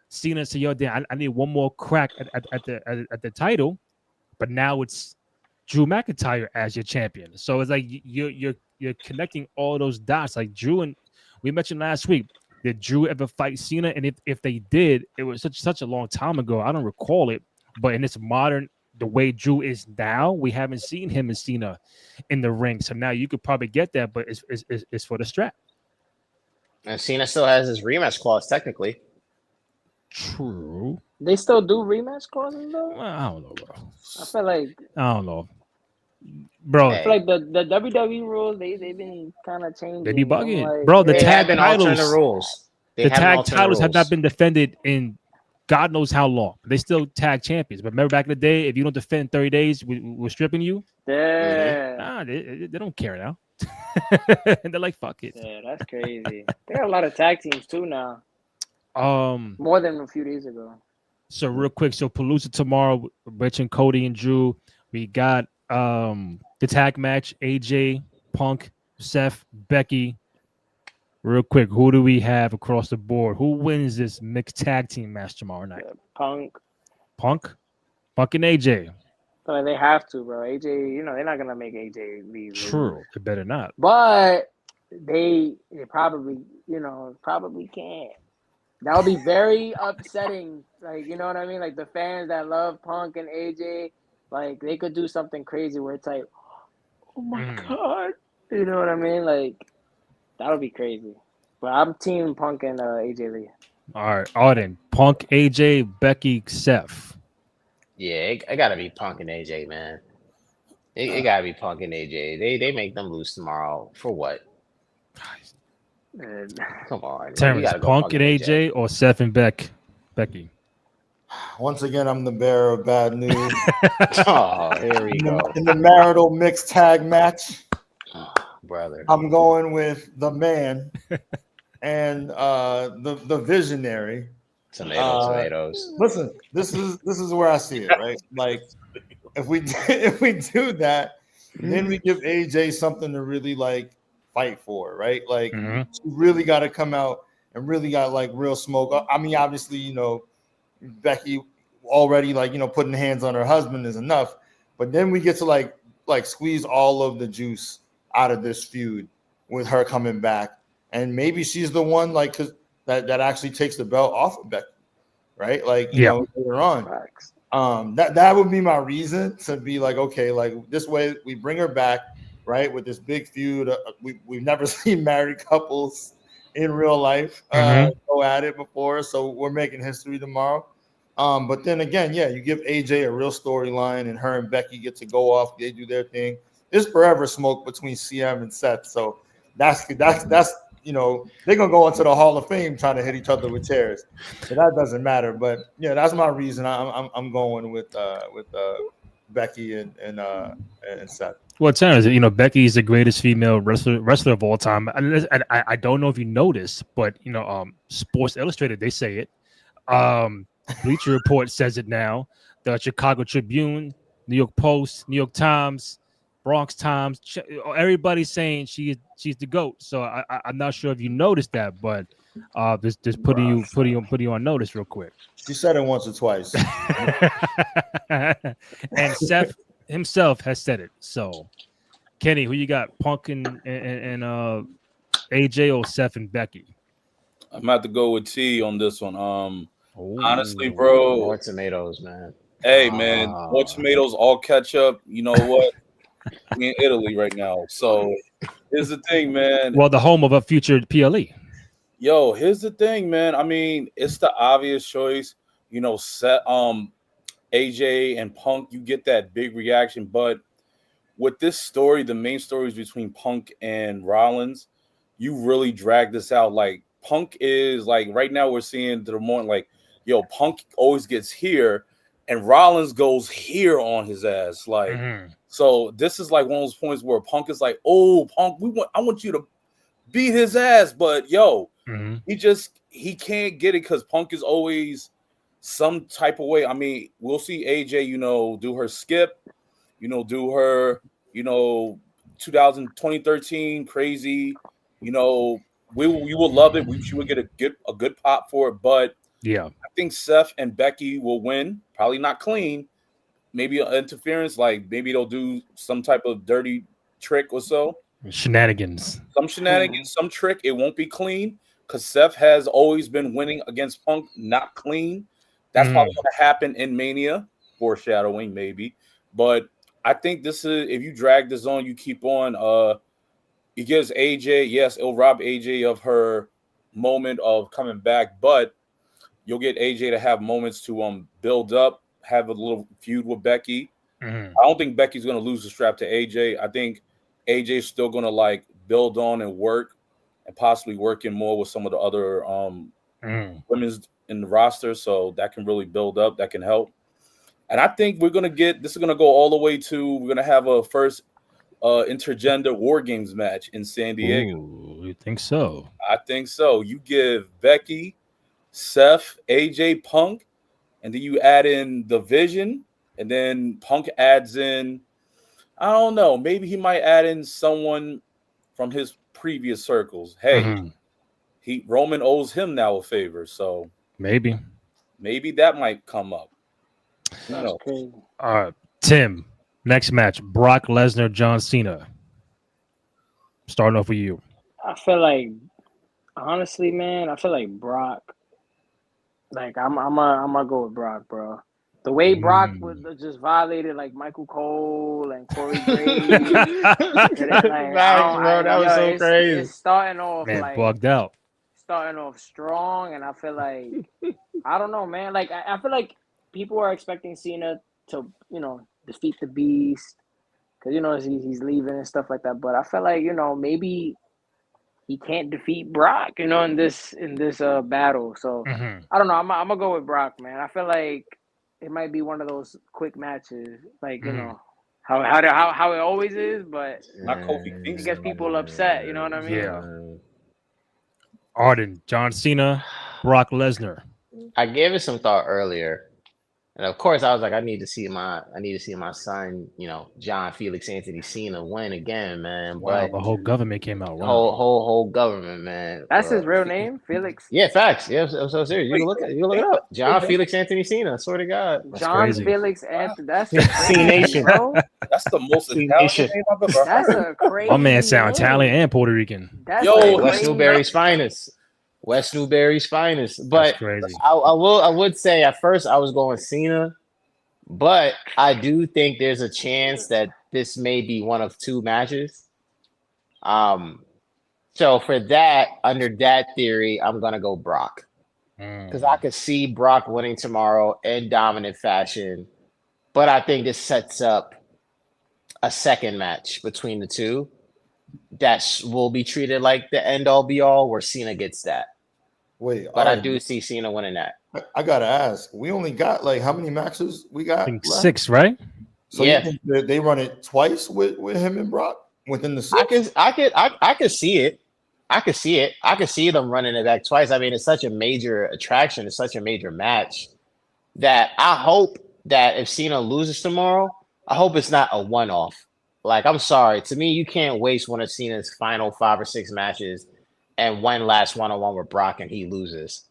Cena, so yo, damn, I need one more crack at the title, but now it's Drew McIntyre as your champion. So it's like you're connecting all those dots. Like Drew, and we mentioned last week, did Drew ever fight Cena? And if they did, it was such a long time ago. I don't recall it, but in this modern, the way Drew is now, we haven't seen him and Cena in the ring. So now you could probably get that, but it's for the strap. And Cena still has his rematch clause, technically. True. They still do rematch clauses though? Well, I don't know, bro. I feel like I don't know, bro. I feel like the WWE rules they've been kind of changing. They be bugging, like, bro. The they tag have been altering titles, the rules. the tag titles have not been defended in God knows how long. They still tag champions. But remember back in the day, if you don't defend 30 days, we're stripping you. Yeah. Nah, they don't care now. And they're like, fuck it. Yeah, that's crazy. They got a lot of tag teams too now. More than a few days ago. So real quick, so Palooza tomorrow, Rich and Cody and Drew. We got the tag match, AJ, Punk, Seth, Becky. Real quick, who do we have across the board? Who wins this mixed tag team match tomorrow night? Punk and AJ. So they have to, bro. AJ, they're not gonna make AJ leave. True, they better not. But they probably, probably can't. That would be very upsetting. Like, you know what I mean? Like the fans that love Punk and AJ, like they could do something crazy where it's like, oh my God. You know what I mean? Like that would be crazy. But I'm team Punk and AJ Lee. All right, Arden, Punk, AJ, Becky, Seth. Yeah, it gotta be Punk and AJ, man. It gotta be Punk and AJ. They make them lose tomorrow for what? Come on, Terrence, Punk and AJ or Seth and Becky. Once again, I'm the bearer of bad news. Oh, here we go. In the marital mixed tag match, brother, I'm going with the man and the visionary. Tomatoes. Listen, this is where I see it, right? Like if we do that, then we give AJ something to really like fight for, right? Like she really got to come out and really got like real smoke. I mean, obviously, Becky already like putting hands on her husband is enough, but then we get to like squeeze all of the juice out of this feud with her coming back, and maybe she's the one like because that actually takes the belt off of Becky, right? Like later on. That would be my reason to be like, okay, like this way we bring her back, right? With this big feud. We've never seen married couples in real life go at it before, so we're making history tomorrow. But then again, yeah, you give AJ a real storyline, and her and Becky get to go off. They do their thing. There's forever smoke between CM and Seth, so that's you know, they're gonna go into the Hall of Fame trying to hit each other with chairs. So that doesn't matter. But yeah, that's my reason. I'm going with Becky and Seth. Well, Terrence, you know, Becky is the greatest female wrestler of all time. And I don't know if you noticed, but you know, Sports Illustrated, they say it. Bleacher Report says it now. The Chicago Tribune, New York Post, New York Times, Bronx Times, everybody's saying she's the GOAT. So I'm not sure if you noticed that, but just putting you on notice real quick. She said it once or twice. And Seth himself has said it. So, Kenny, who you got? Punk and AJ or Seth and Becky? I'm about to go with T on this one. Honestly, bro, more tomatoes, man. Hey, man, more tomatoes, all ketchup. You know what? We in Italy right now. So here's the thing, man. Well, the home of a future PLE. Yo, here's the thing, man. I mean, it's the obvious choice. You know, AJ and Punk, you get that big reaction. But with this story, the main story is between Punk and Rollins. You really drag this out. Like, Punk is like, right now we're seeing to the moment, like, yo, Punk always gets here and Rollins goes here on his ass. Like, so this is like one of those points where Punk is like, oh, Punk, I want you to beat his ass. But yo, he can't get it because Punk is always some type of way. I mean, we'll see AJ, you know, do her skip, you know, do her, you know, 2013 crazy, you know, we will love it. She would get a good pop for it, but yeah, I think Seth and Becky will win. Probably not clean. Maybe an interference, like maybe they'll do some type of dirty trick or so. Shenanigans. Some shenanigans, some trick. It won't be clean because Seth has always been winning against Punk, not clean. That's probably going to happen in Mania. Foreshadowing, maybe. But I think this is, if you drag this on, you keep on. It gives AJ, yes, it'll rob AJ of her moment of coming back, but you'll get AJ to have moments to build up, have a little feud with Becky. I don't think Becky's going to lose the strap to AJ. I think AJ's still going to like build on and work and possibly working more with some of the other women's in the roster. So that can really build up. That can help. And I think we're going to get, this is going to go all the way to, we're going to have a first intergender War Games match in San Diego. Ooh, you think so? I think so. You give Becky, Seth, AJ, Punk, and then you add in the Vision, and then Punk adds in, I don't know, maybe he might add in someone from his previous circles. Hey, Roman owes him now a favor, so maybe that might come up. No. Tim, next match, Brock Lesnar, John Cena. Starting off with you. I feel like, honestly, man, I feel like Brock. Like I'm gonna go with Brock, bro. The way Brock was just violated like Michael Cole and Corey Graves. That was so crazy. It's starting off like bugged out. Starting off strong, and I feel like I don't know, man. Like I feel like people are expecting Cena to, you know, defeat the Beast because you know he's leaving and stuff like that. But I feel like, you know, maybe he can't defeat Brock, you know, in this battle. So I don't know. I'm gonna go with Brock, man. I feel like it might be one of those quick matches, like you know how it always is, but not Kofi. It gets people upset. You know what I mean? Yeah. Arden, John Cena, Brock Lesnar. I gave it some thought earlier. And of course, I was like, I need to see my son, you know, John Felix Anthony Cena win again, man. Wow, but the whole government came out. Wow. Whole government, man. That's his real name, Felix. Yeah, facts. Yeah, I'm so serious. You can look it up. John Felix Anthony Cena. I swear to God. That's John crazy. Felix Anthony. That's C Nation, bro. That's the most Italian name I've ever That's heard. a crazy. My man sound Italian and Puerto Rican. That's West Newberry's finest. West Newberry's finest. But crazy. I would say at first I was going Cena. But I do think there's a chance that this may be one of two matches. So for that, under that theory, I'm gonna go Brock. because I could see Brock winning tomorrow in dominant fashion. But I think this sets up a second match between the two that will be treated like the end all be all, where Cena gets that. Wait, but I do see Cena winning that. I gotta ask. We only got like how many matches we got? I think left? 6, right? So Yeah. you think that they run it twice with him and Brock within the 6? I could see it. I could see it. I could see them running it back twice. I mean, it's such a major attraction. It's such a major match that I hope that if Cena loses tomorrow, I hope it's not a one-off. Like, I'm sorry. To me, you can't waste one of Cena's final 5 or 6 matches and one last one-on-one with Brock and he loses.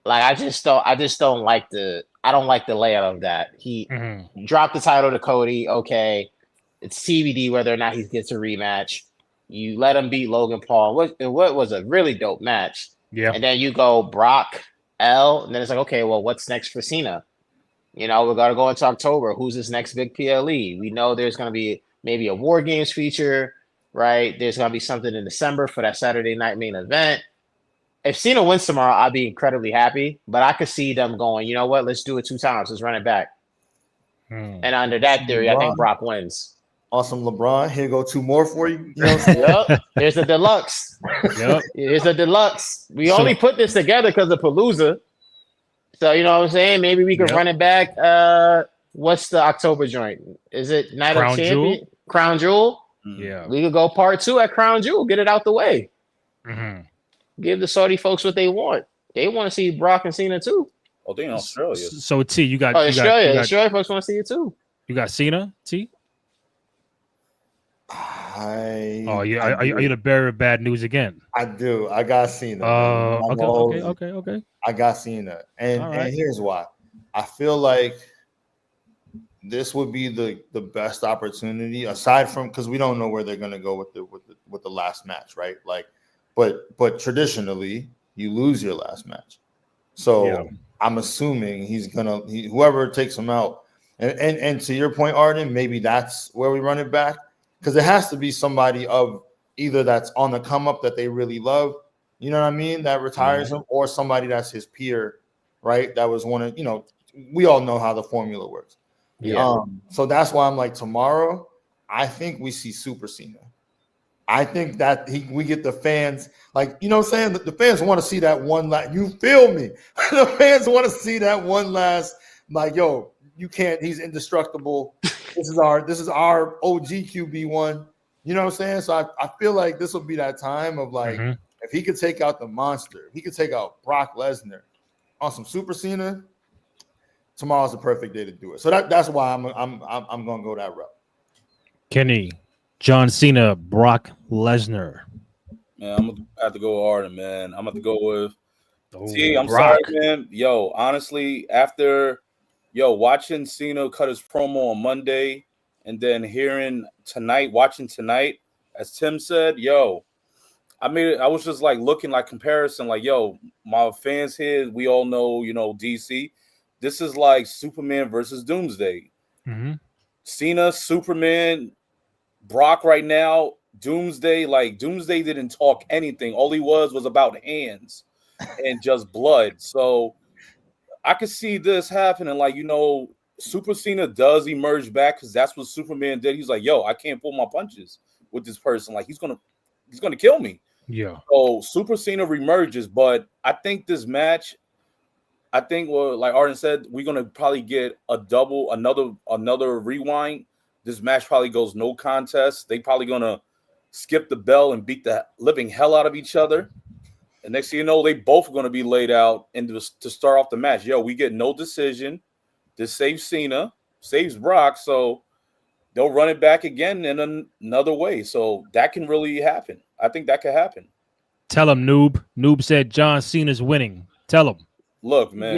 Like, I don't like the layout of that. He dropped the title to Cody. Okay. It's TBD whether or not he gets a rematch. You let him beat Logan Paul. What was a really dope match. Yeah. And then you go Brock, L, and then it's like, okay, well, what's next for Cena? You know, we got to go into October. Who's this next big PLE? We know there's going to be maybe a War Games feature, right? There's going to be something in December for that Saturday night main event. If Cena wins tomorrow, I'll be incredibly happy. But I could see them going, you know what? Let's do it 2 times. Let's run it back. And under that theory, I think Brock wins. Awesome, LeBron. Here go 2 more for you. You know what I'm saying? Yep. Here's a deluxe. Yep. Here's a deluxe. We only put this together because of Palooza. So, you know what I'm saying? Maybe we could run it back. What's the October joint? Is it Night of Champions? Crown Jewel? Yeah. We could go part 2 at Crown Jewel. Get it out the way. Give the Saudi folks what they want. They want to see Brock and Cena too. Oh, they in Australia. So T, you got Australia. Australia folks want to see it too. You got Cena, T? Are you the bearer of bad news again? I do. I got Cena. Okay. I got Cena, and here's why. I feel like this would be the best opportunity, aside from because we don't know where they're gonna go with the last match, right? Like, but traditionally you lose your last match, so I'm assuming whoever takes him out, and to your point, Arden, maybe that's where we run it back. Because it has to be somebody of either that's on the come up that they really love, you know what I mean, that retires him, or somebody that's his peer, right? That was one of, we all know how the formula works. Yeah. So that's why I'm like, tomorrow, I think we see Super Cena. I think that we get the fans, like, you know what I'm saying? The fans want to see that one last, you feel me? The fans want to see that one last, like, yo, you can't, he's indestructible. This is our OG QB1. You know what I'm saying? So I feel like this will be that time of like, if he could take out the monster, if he could take out Brock Lesnar on some Super Cena, tomorrow's the perfect day to do it. So that's why I'm gonna go that route. Kenny, John Cena, Brock Lesnar. Man, I'm gonna have to go Arden, man. I'm gonna have to go with T. I'm Brock. sorry, man. Yo, honestly, after watching Cena cut his promo on Monday and then watching tonight, as Tim said, I was just like looking like comparison, like, my fans here, we all know, DC. This is like Superman versus Doomsday. Cena, Superman, Brock right now, Doomsday didn't talk anything. All he was about hands and just blood. So I could see this happening. Like, Super Cena does emerge back because that's what Superman did. He's like, I can't pull my punches with this person. Like, he's gonna kill me. Yeah. So Super Cena reemerges, but I think this match, like Arden said, we're gonna probably get another rewind. This match probably goes no contest. They probably gonna skip the bell and beat the living hell out of each other. And next thing you know, they both are going to be laid out and to start off the match. We get no decision. This saves Cena, saves Brock, so they'll run it back again in another way. So that can really happen. I think that could happen. Tell him, Noob. Noob said John Cena's winning. Tell him. Look, man.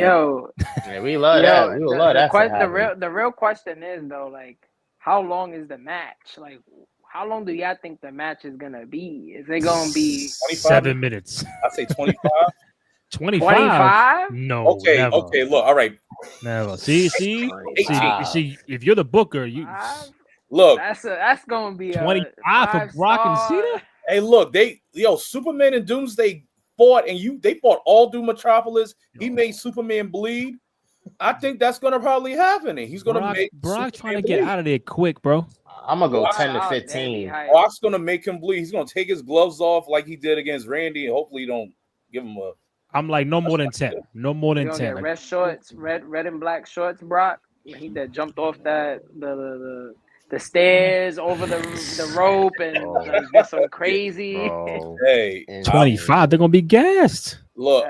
We love that. We love that. The real question is, though, like, how long is the match? Like, how long do y'all think the match is going to be? Is it going to be 7 minutes? I'd say 25. 25? No. Okay, never. Okay, look, all right. Never. See, if you're the booker, you look. That's going to be 25 for Brock and Cena? Hey, look, Superman and Doomsday fought and they fought all through Metropolis. He made Superman bleed. I think that's gonna probably happen. He's gonna make Brock trying to bleed. get out of there quick, bro. I'm gonna go Brock's 10 to 15. Brock's gonna make him bleed. He's gonna take his gloves off like he did against Randy, and hopefully, don't give him a. I'm like no more than 10. No more than 10. Like, red shorts, red and black shorts. Brock, he that jumped off that the stairs over the rope and like, did some crazy. Hey, 25. They're gonna be gassed. Look,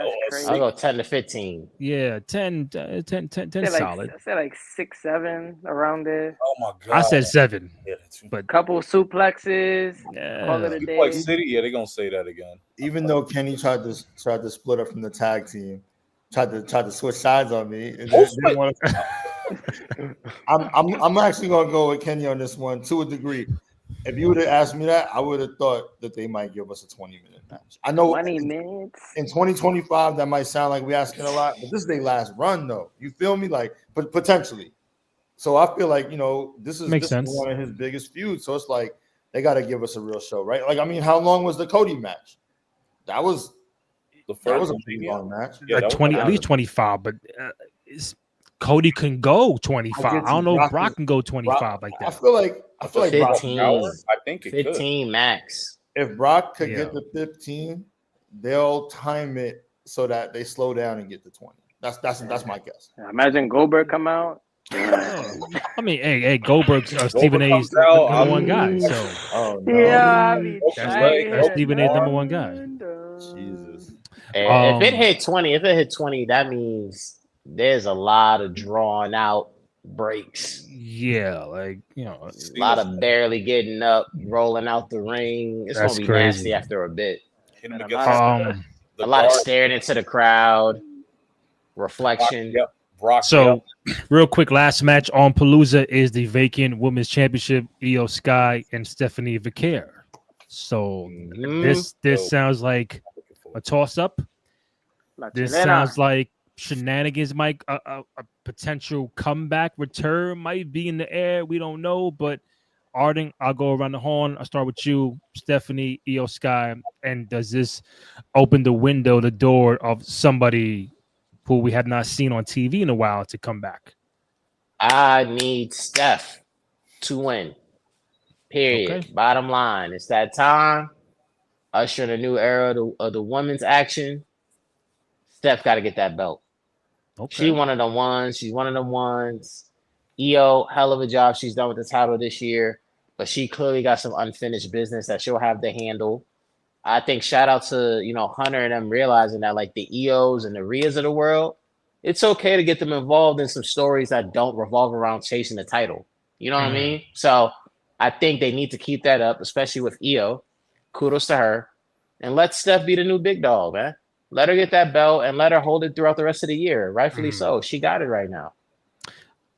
I'll go 10 to 15. Yeah, 10 solid. I said like 6, 7 around there. Oh my god! I said 7. Yeah, but couple suplexes. Yeah. Call it a day. Like City, yeah, they're gonna say that again. Even though Kenny tried to split up from the tag team, tried to switch sides on me. I'm actually gonna go with Kenny on this one to a degree. If you would have asked me that, I would have thought that they might give us a 20-minute match. I know 20 minutes in 2025 that might sound like we're asking a lot, but this is their last run, though. You feel me? Like, but potentially. So I feel like this is one of his biggest feuds. So it's like they got to give us a real show, right? Like, I mean, how long was the Cody match? That was a pretty long match. Yeah, like 20, at least 25, but Cody can go 25. I don't know if Brock can go 25 like that. I feel like 15. Brock, I think it 15 could. Max. If Brock could get to 15, they'll time it so that they slow down and get to 20. That's my guess. Imagine Goldberg come out. I mean, hey, Goldberg's Stephen A's number one guy. So, yeah, I mean, that's Stephen A's number one guy. Jesus. If it hit 20, that means there's a lot of drawn out breaks. Yeah, like a lot of barely getting up, rolling out the ring. It's gonna be nasty after a bit. A lot of staring into the crowd, reflection. Brock, so, real quick, last match on Palooza is the vacant Women's Championship, Io Sky and Stephanie Vicaire. So this sounds like a toss-up. This sounds like shenanigans might a potential comeback return might be in the air. We don't know, but Arden, I'll go around the horn. I'll start with you, Stephanie, Io Sky, and does this open the door of somebody who we have not seen on TV in a while to come back? I need Steph to win. Period. Okay. Bottom line, it's that time. Usher in a new era of the women's action. Steph got to get that belt. Okay. She's one of them ones. Io, hell of a job she's done with the title this year, but she clearly got some unfinished business that she'll have to handle. I think shout out to Hunter and them realizing that like the Ios and the Rheas of the world, it's okay to get them involved in some stories that don't revolve around chasing the title. You know what I mean? So I think they need to keep that up, especially with Io. Kudos to her. And let Steph be the new big dog, man. Let her get that belt and let her hold it throughout the rest of the year. Rightfully so. She got it right now.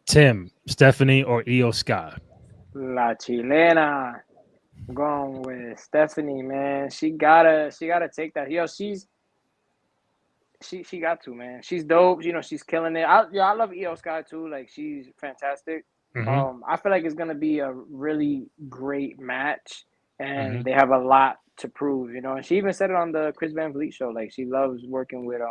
Tim, Stephanie, or Io Sky? La Chilena. I'm going with Stephanie, man. She gotta take that. She got to, man. She's dope. She's killing it. I love Io Sky too. Like, she's fantastic. Mm-hmm. I feel like it's gonna be a really great match, and they have a lot to prove. And she even said it on the Chris Van Vliet show. Like, she loves working with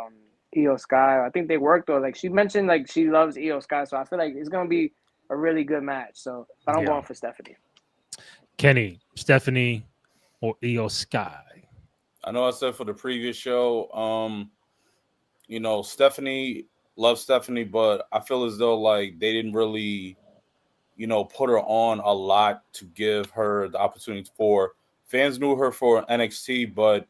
Io Sky. I think they worked, or like she mentioned, like she loves Io Sky. So I feel like it's gonna be a really good match. So, but I'm going for Stephanie. Kenny, Stephanie, or Io Sky? I know I said for the previous show, Stephanie, love Stephanie, but I feel as though like they didn't really, put her on a lot to give her the opportunity for fans knew her for NXT, but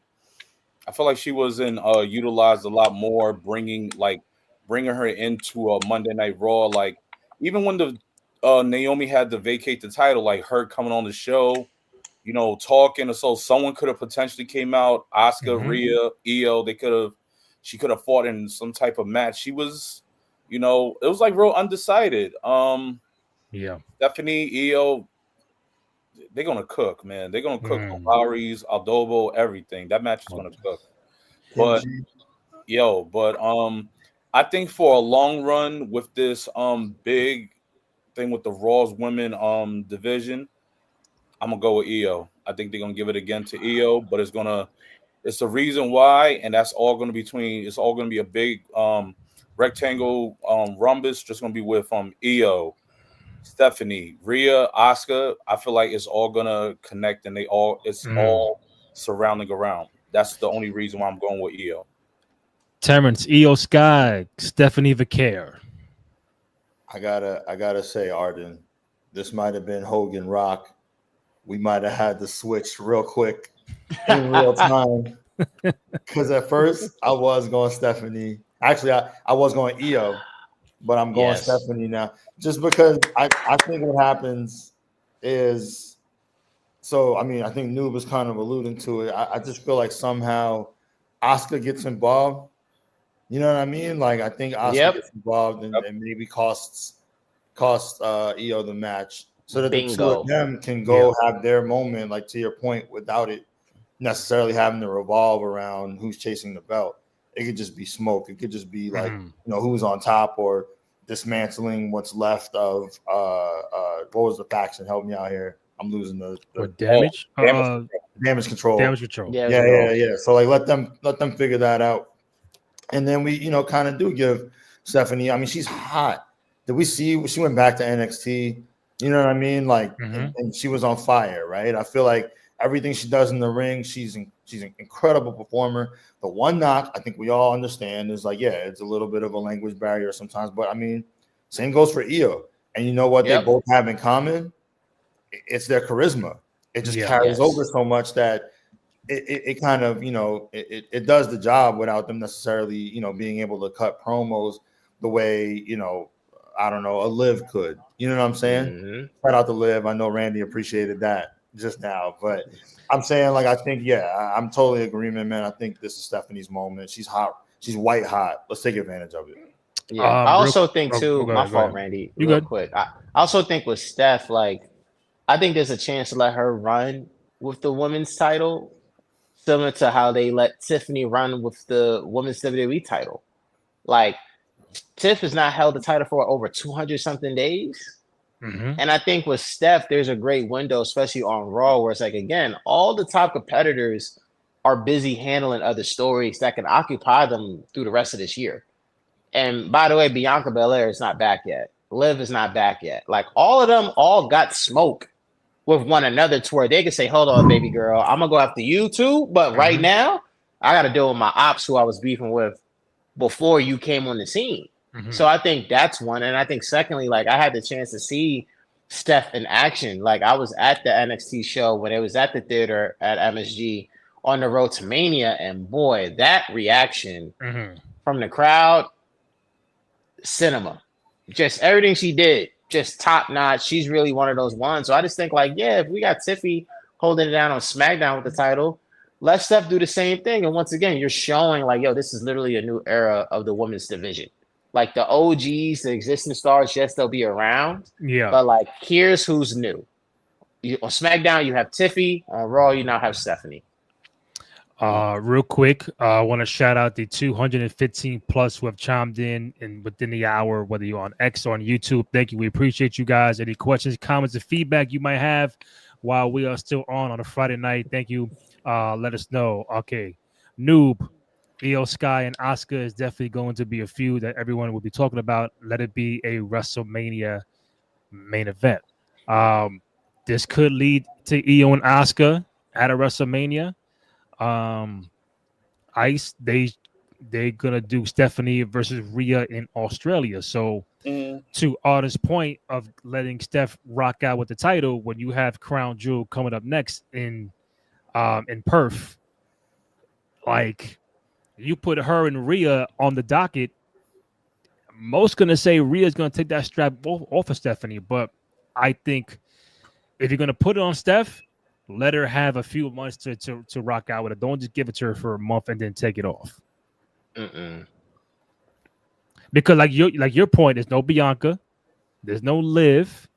I feel like she wasn't utilized a lot more, bringing her into a Monday Night Raw. Like, even when the Naomi had to vacate the title, like her coming on the show, talking. So someone could have potentially came out, Asuka, Rhea, Io. She could have fought in some type of match. She was, it was like real undecided. Stephanie, Io, they're gonna cook, man. They're gonna cook Lowry's, Aldobo, everything. That match is gonna cook. But I think for a long run with this big thing with the Raw's women division, I'm gonna go with Io. I think they're gonna give it again to Io, but it's gonna It's the reason why, and that's all going to be it's all going to be a big rectangle rhombus, just going to be with Io, Stephanie, Rhea, Asuka. I feel like it's all going to connect, and it's all surrounding around. That's the only reason why I'm going with Io. Terrence, Io Sky, Stephanie Vicaire. I gotta say, Arden, this might have been Hogan Rock. We might have had to switch real quick in real time. Because at first I was going Stephanie. Actually, I was going Io, but I'm going Stephanie now. Just because I think what happens is, so I mean, I think Noob was kind of alluding to it. I just feel like somehow Asuka gets involved. You know what I mean? Like I think Asuka gets involved and maybe costs Io the match, so that the two of them can go have their moment, like to your point, without it necessarily having to revolve around who's chasing the belt. It could just be smoke. It could just be like, who's on top or dismantling what's left of what was the faction? Help me out here. I'm losing the damage control. Damage control. Yeah. So like let them figure that out. And then we, kind of do give Stephanie. I mean, she's hot. Did we see she went back to NXT? You know what I mean? Like, and she was on fire, right? I feel like everything she does in the ring, she's an incredible performer. The one knock, I think we all understand, is like, it's a little bit of a language barrier sometimes. But I mean, same goes for Io. And you know what they both have in common? It's their charisma. It just carries over so much that it kind of, it does the job without them necessarily, being able to cut promos the way, I don't know, a Liv could. You know what I'm saying? Shout out to Liv. I know Randy appreciated that just now. But I'm saying, like, I think, I'm totally agreement, man. I think this is Stephanie's moment. She's hot. She's white hot. Let's take advantage of it. Yeah. I also think, too, my fault, Randy, real quick. I also think with Steph, like, I think there's a chance to let her run with the women's title, similar to how they let Tiffany run with the women's WWE title. Like, Tiff has not held the title for over 200-something days. And I think with Steph, there's a great window, especially on Raw, where it's like, again, all the top competitors are busy handling other stories that can occupy them through the rest of this year. And by the way, Bianca Belair is not back yet. Liv is not back yet. Like, all of them all got smoke with one another to where they can say, hold on, baby girl, I'm going to go after you too. But right now, I got to deal with my ops who I was beefing with before you came on the scene. So I think that's one. And I think secondly, like, I had the chance to see Steph in action. Like, I was at the NXT show when it was at the theater at MSG on the road to Mania. And boy, that reaction from the crowd, cinema. Just everything she did, just top notch. She's really one of those ones. So I just think, like, if we got Tiffy holding it down on SmackDown with the title, let Steph do the same thing. And once again, you're showing, like, this is literally a new era of the women's division. Like, the OGs, the existing stars, yes, they'll be around. Yeah. But, like, here's who's new. On SmackDown, you have Tiffy. On Raw, you now have Stephanie. Real quick, I want to shout out the 215 plus who have chimed in within the hour, whether you're on X or on YouTube. Thank you. We appreciate you guys. Any questions, comments, or feedback you might have while we are still on a Friday night, thank you. Let us know. Okay. Noob, Io Sky, and Asuka is definitely going to be a feud that everyone will be talking about. Let it be a WrestleMania main event. This could lead to Io and Asuka at a WrestleMania. Ice, they're gonna do Stephanie versus Rhea in Australia. So to Arden's point of letting Steph rock out with the title when you have Crown Jewel coming up next in Perth, like, you put her and Rhea on the docket, most gonna say Rhea's gonna take that strap off of Stephanie. But I think if you're gonna put it on Steph, let her have a few months to rock out with it. Don't just give it to her for a month and then take it off. Because like your point, there's no Bianca, there's no Liv.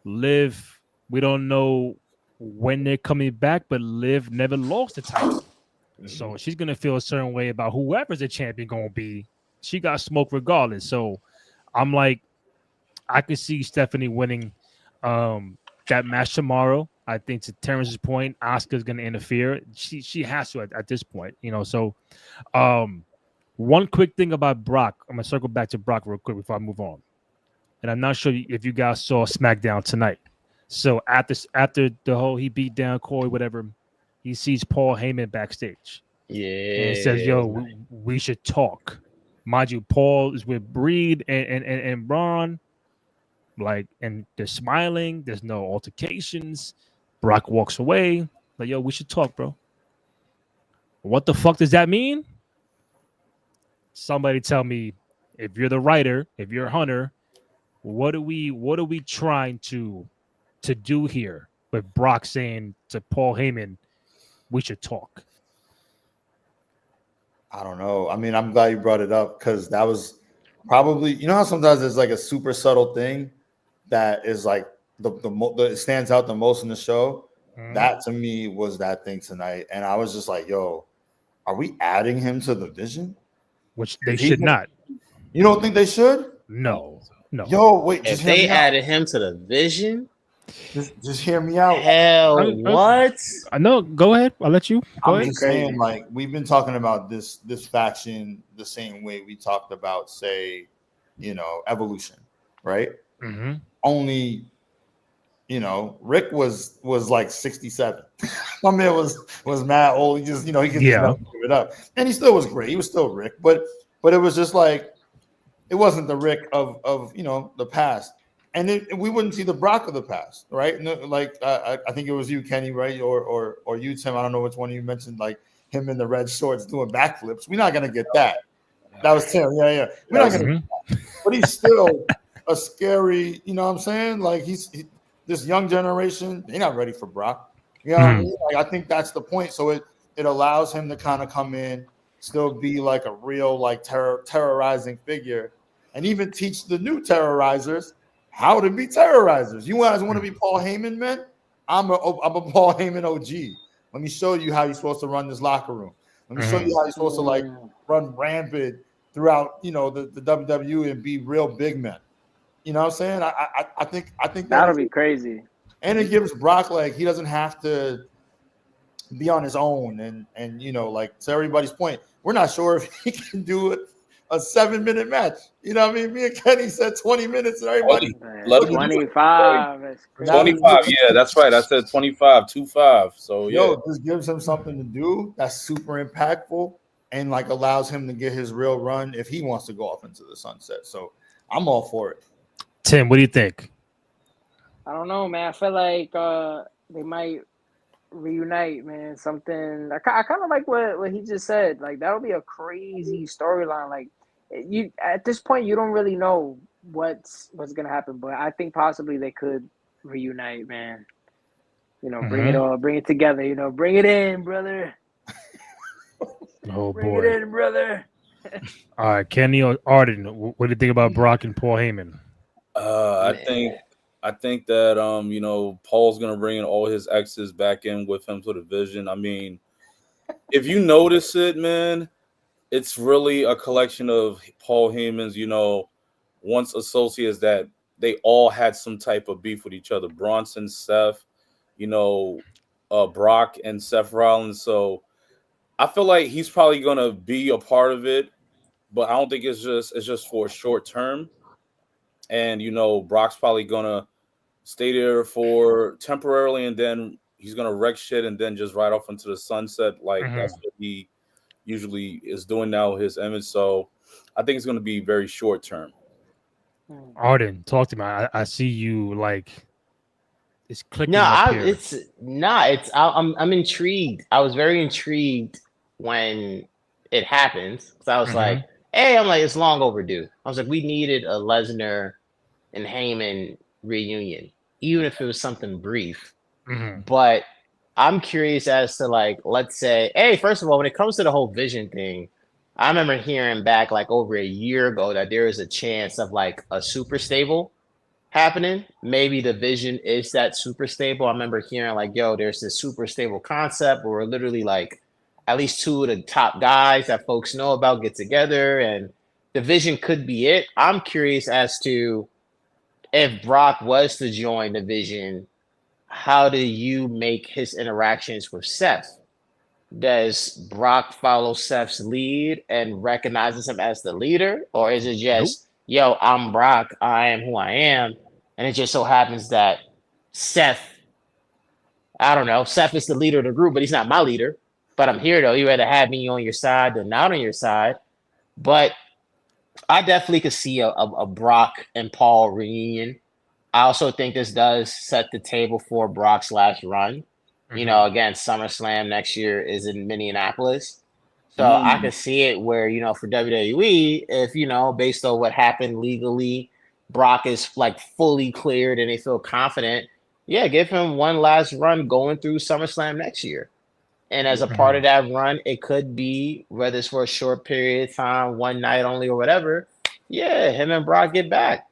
Liv, we don't know when they're coming back, but Liv never lost the title. So she's gonna feel a certain way about whoever's the champion gonna be. She got smoke regardless. So I'm like, I could see Stephanie winning that match tomorrow. I think to Terrence's point, Asuka's going to interfere. She has to at this point, you know. So, one quick thing about Brock. I'm gonna circle back to Brock real quick before I move on. And I'm not sure if you guys saw SmackDown tonight. So after the whole he beat down Corey, whatever, he sees Paul Heyman backstage. Yeah. And he says, "Yo, we should talk." Mind you, Paul is with Breed and Braun. Like, and they're smiling. There's no altercations. Brock walks away. Like, yo, we should talk, bro. What the fuck does that mean? Somebody tell me, if you're the writer, if you're Hunter, what are we trying to do here with Brock saying to Paul Heyman, we should talk? I don't know. I mean, I'm glad you brought it up because that was probably, you know how sometimes there's like a super subtle thing that is like it stands out the most in the show. That to me was that thing tonight, and I was just like, "Yo, are we adding him to the Vision?" Which they should not. You don't think they should? No. Yo, wait. If they added him to the Vision, just hear me out. Hell, what? I know. Go ahead. I'll let you. Go ahead. Just saying, like, we've been talking about this faction the same way we talked about, say, you know, Evolution, right? Mm-hmm. Only, you know, Rick was like 67. My man was mad old. He just, you know, he could just give it up, and he still was great. He was still Rick, but it was just like it wasn't the Rick of you know the past, and we wouldn't see the Brock of the past, right? No, like I think it was you, Kenny, right, or you, Tim. I don't know which one you mentioned, like him in the red shorts doing backflips. We're not gonna get that. That was Tim. Yeah. We're not gonna. Get that. But he's still a scary. You know what I'm saying? Like this young generation, they're not ready for Brock. You know what I mean? Like, I think that's the point. So it allows him to kind of come in, still be like a real like terrorizing figure, and even teach the new terrorizers how to be terrorizers. You guys want to be Paul Heyman, man? I'm a Paul Heyman OG. Let me show you how you're supposed to run this locker room. Let me show you how you're supposed to like run rampant throughout, you know, the WWE and be real big men. You know what I'm saying? I think that'll be crazy. And it gives Brock, like, he doesn't have to be on his own. And you know, like, to everybody's point, we're not sure if he can do a 7-minute match. You know what I mean? Me and Kenny said 20 minutes and everybody. 25. 25, yeah, that's right. I said 25, 2-5. So, yeah. Yo, this gives him something to do that's super impactful and, like, allows him to get his real run if he wants to go off into the sunset. So, I'm all for it. Tim, what do you think? I don't know, man. I feel like they might reunite, man. Something I kind of like what he just said. Like, that would be a crazy storyline. Like, you at this point, you don't really know what's gonna happen, but I think possibly they could reunite, man. You know, bring it together. You know, bring it in, brother. Oh bring boy, it in, brother. All right, Kenny or Arden, what do you think about Brock and Paul Heyman? I think that you know, Paul's gonna bring in all his exes back in with him to the Vision. I mean, if you notice it, man, it's really a collection of Paul Heyman's, you know, once associates that they all had some type of beef with each other. Bronson, Seth, you know, Brock and Seth Rollins. So I feel like he's probably gonna be a part of it, but I don't think it's just for a short term. And, you know, Brock's probably going to stay there for temporarily, and then he's going to wreck shit and then just ride off into the sunset. Like, that's what he usually is doing now with his image. So I think it's going to be very short term. Arden, talk to me. I see you, like, it's clicking. I'm intrigued. I was very intrigued when it happened. Because I was like, hey, it's long overdue. I was like, we needed a Lesnar and Heyman reunion, even if it was something brief. But I'm curious as to, like, let's say, hey, first of all, when it comes to the whole Vision thing, I remember hearing back like over a year ago that there is a chance of like a super stable happening. Maybe the Vision is that super stable. I remember hearing like, yo, there's this super stable concept where we're literally like at least two of the top guys that folks know about get together, and the Vision could be it. I'm curious as to if Brock was to join the Vision, how do you make his interactions with Seth? Does Brock follow Seth's lead and recognizes him as the leader? Or is it just, yo, I'm Brock, I am who I am, and it just so happens that Seth, I don't know, Seth is the leader of the group, but he's not my leader. But I'm here though. You rather have me on your side than not on your side. But I definitely could see a Brock and Paul reunion. I also think this does set the table for Brock's last run. You know, again, SummerSlam next year is in Minneapolis. So I could see it where, you know, for WWE, if, you know, based on what happened legally, Brock is like fully cleared and they feel confident, yeah, give him one last run going through SummerSlam next year. And as a part of that run, it could be, whether it's for a short period of time, one night only or whatever, yeah, him and Brock get back.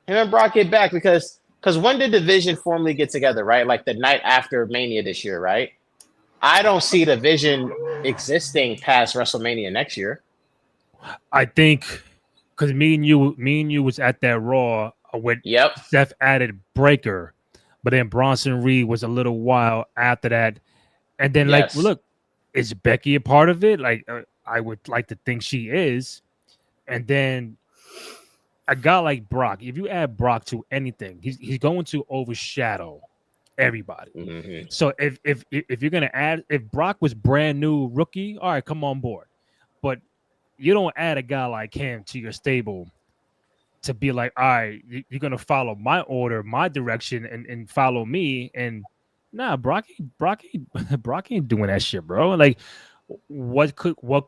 Because when did Division formally get together, right? Like the night after Mania this year, right? I don't see Division existing past WrestleMania next year. I think because me and you was at that Raw when Seth added Breaker, but then Bronson Reed was a little while after that, and then like, look, is Becky a part of it? Like, I would like to think she is, and then a guy like Brock, if you add Brock to anything, he's going to overshadow everybody. So if you're gonna add, if Brock was brand new rookie, all right, come on board. But you don't add a guy like him to your stable to be like, all right, you're gonna follow my order, my direction, and follow me. And nah, Brock ain't doing that shit, bro. Like, what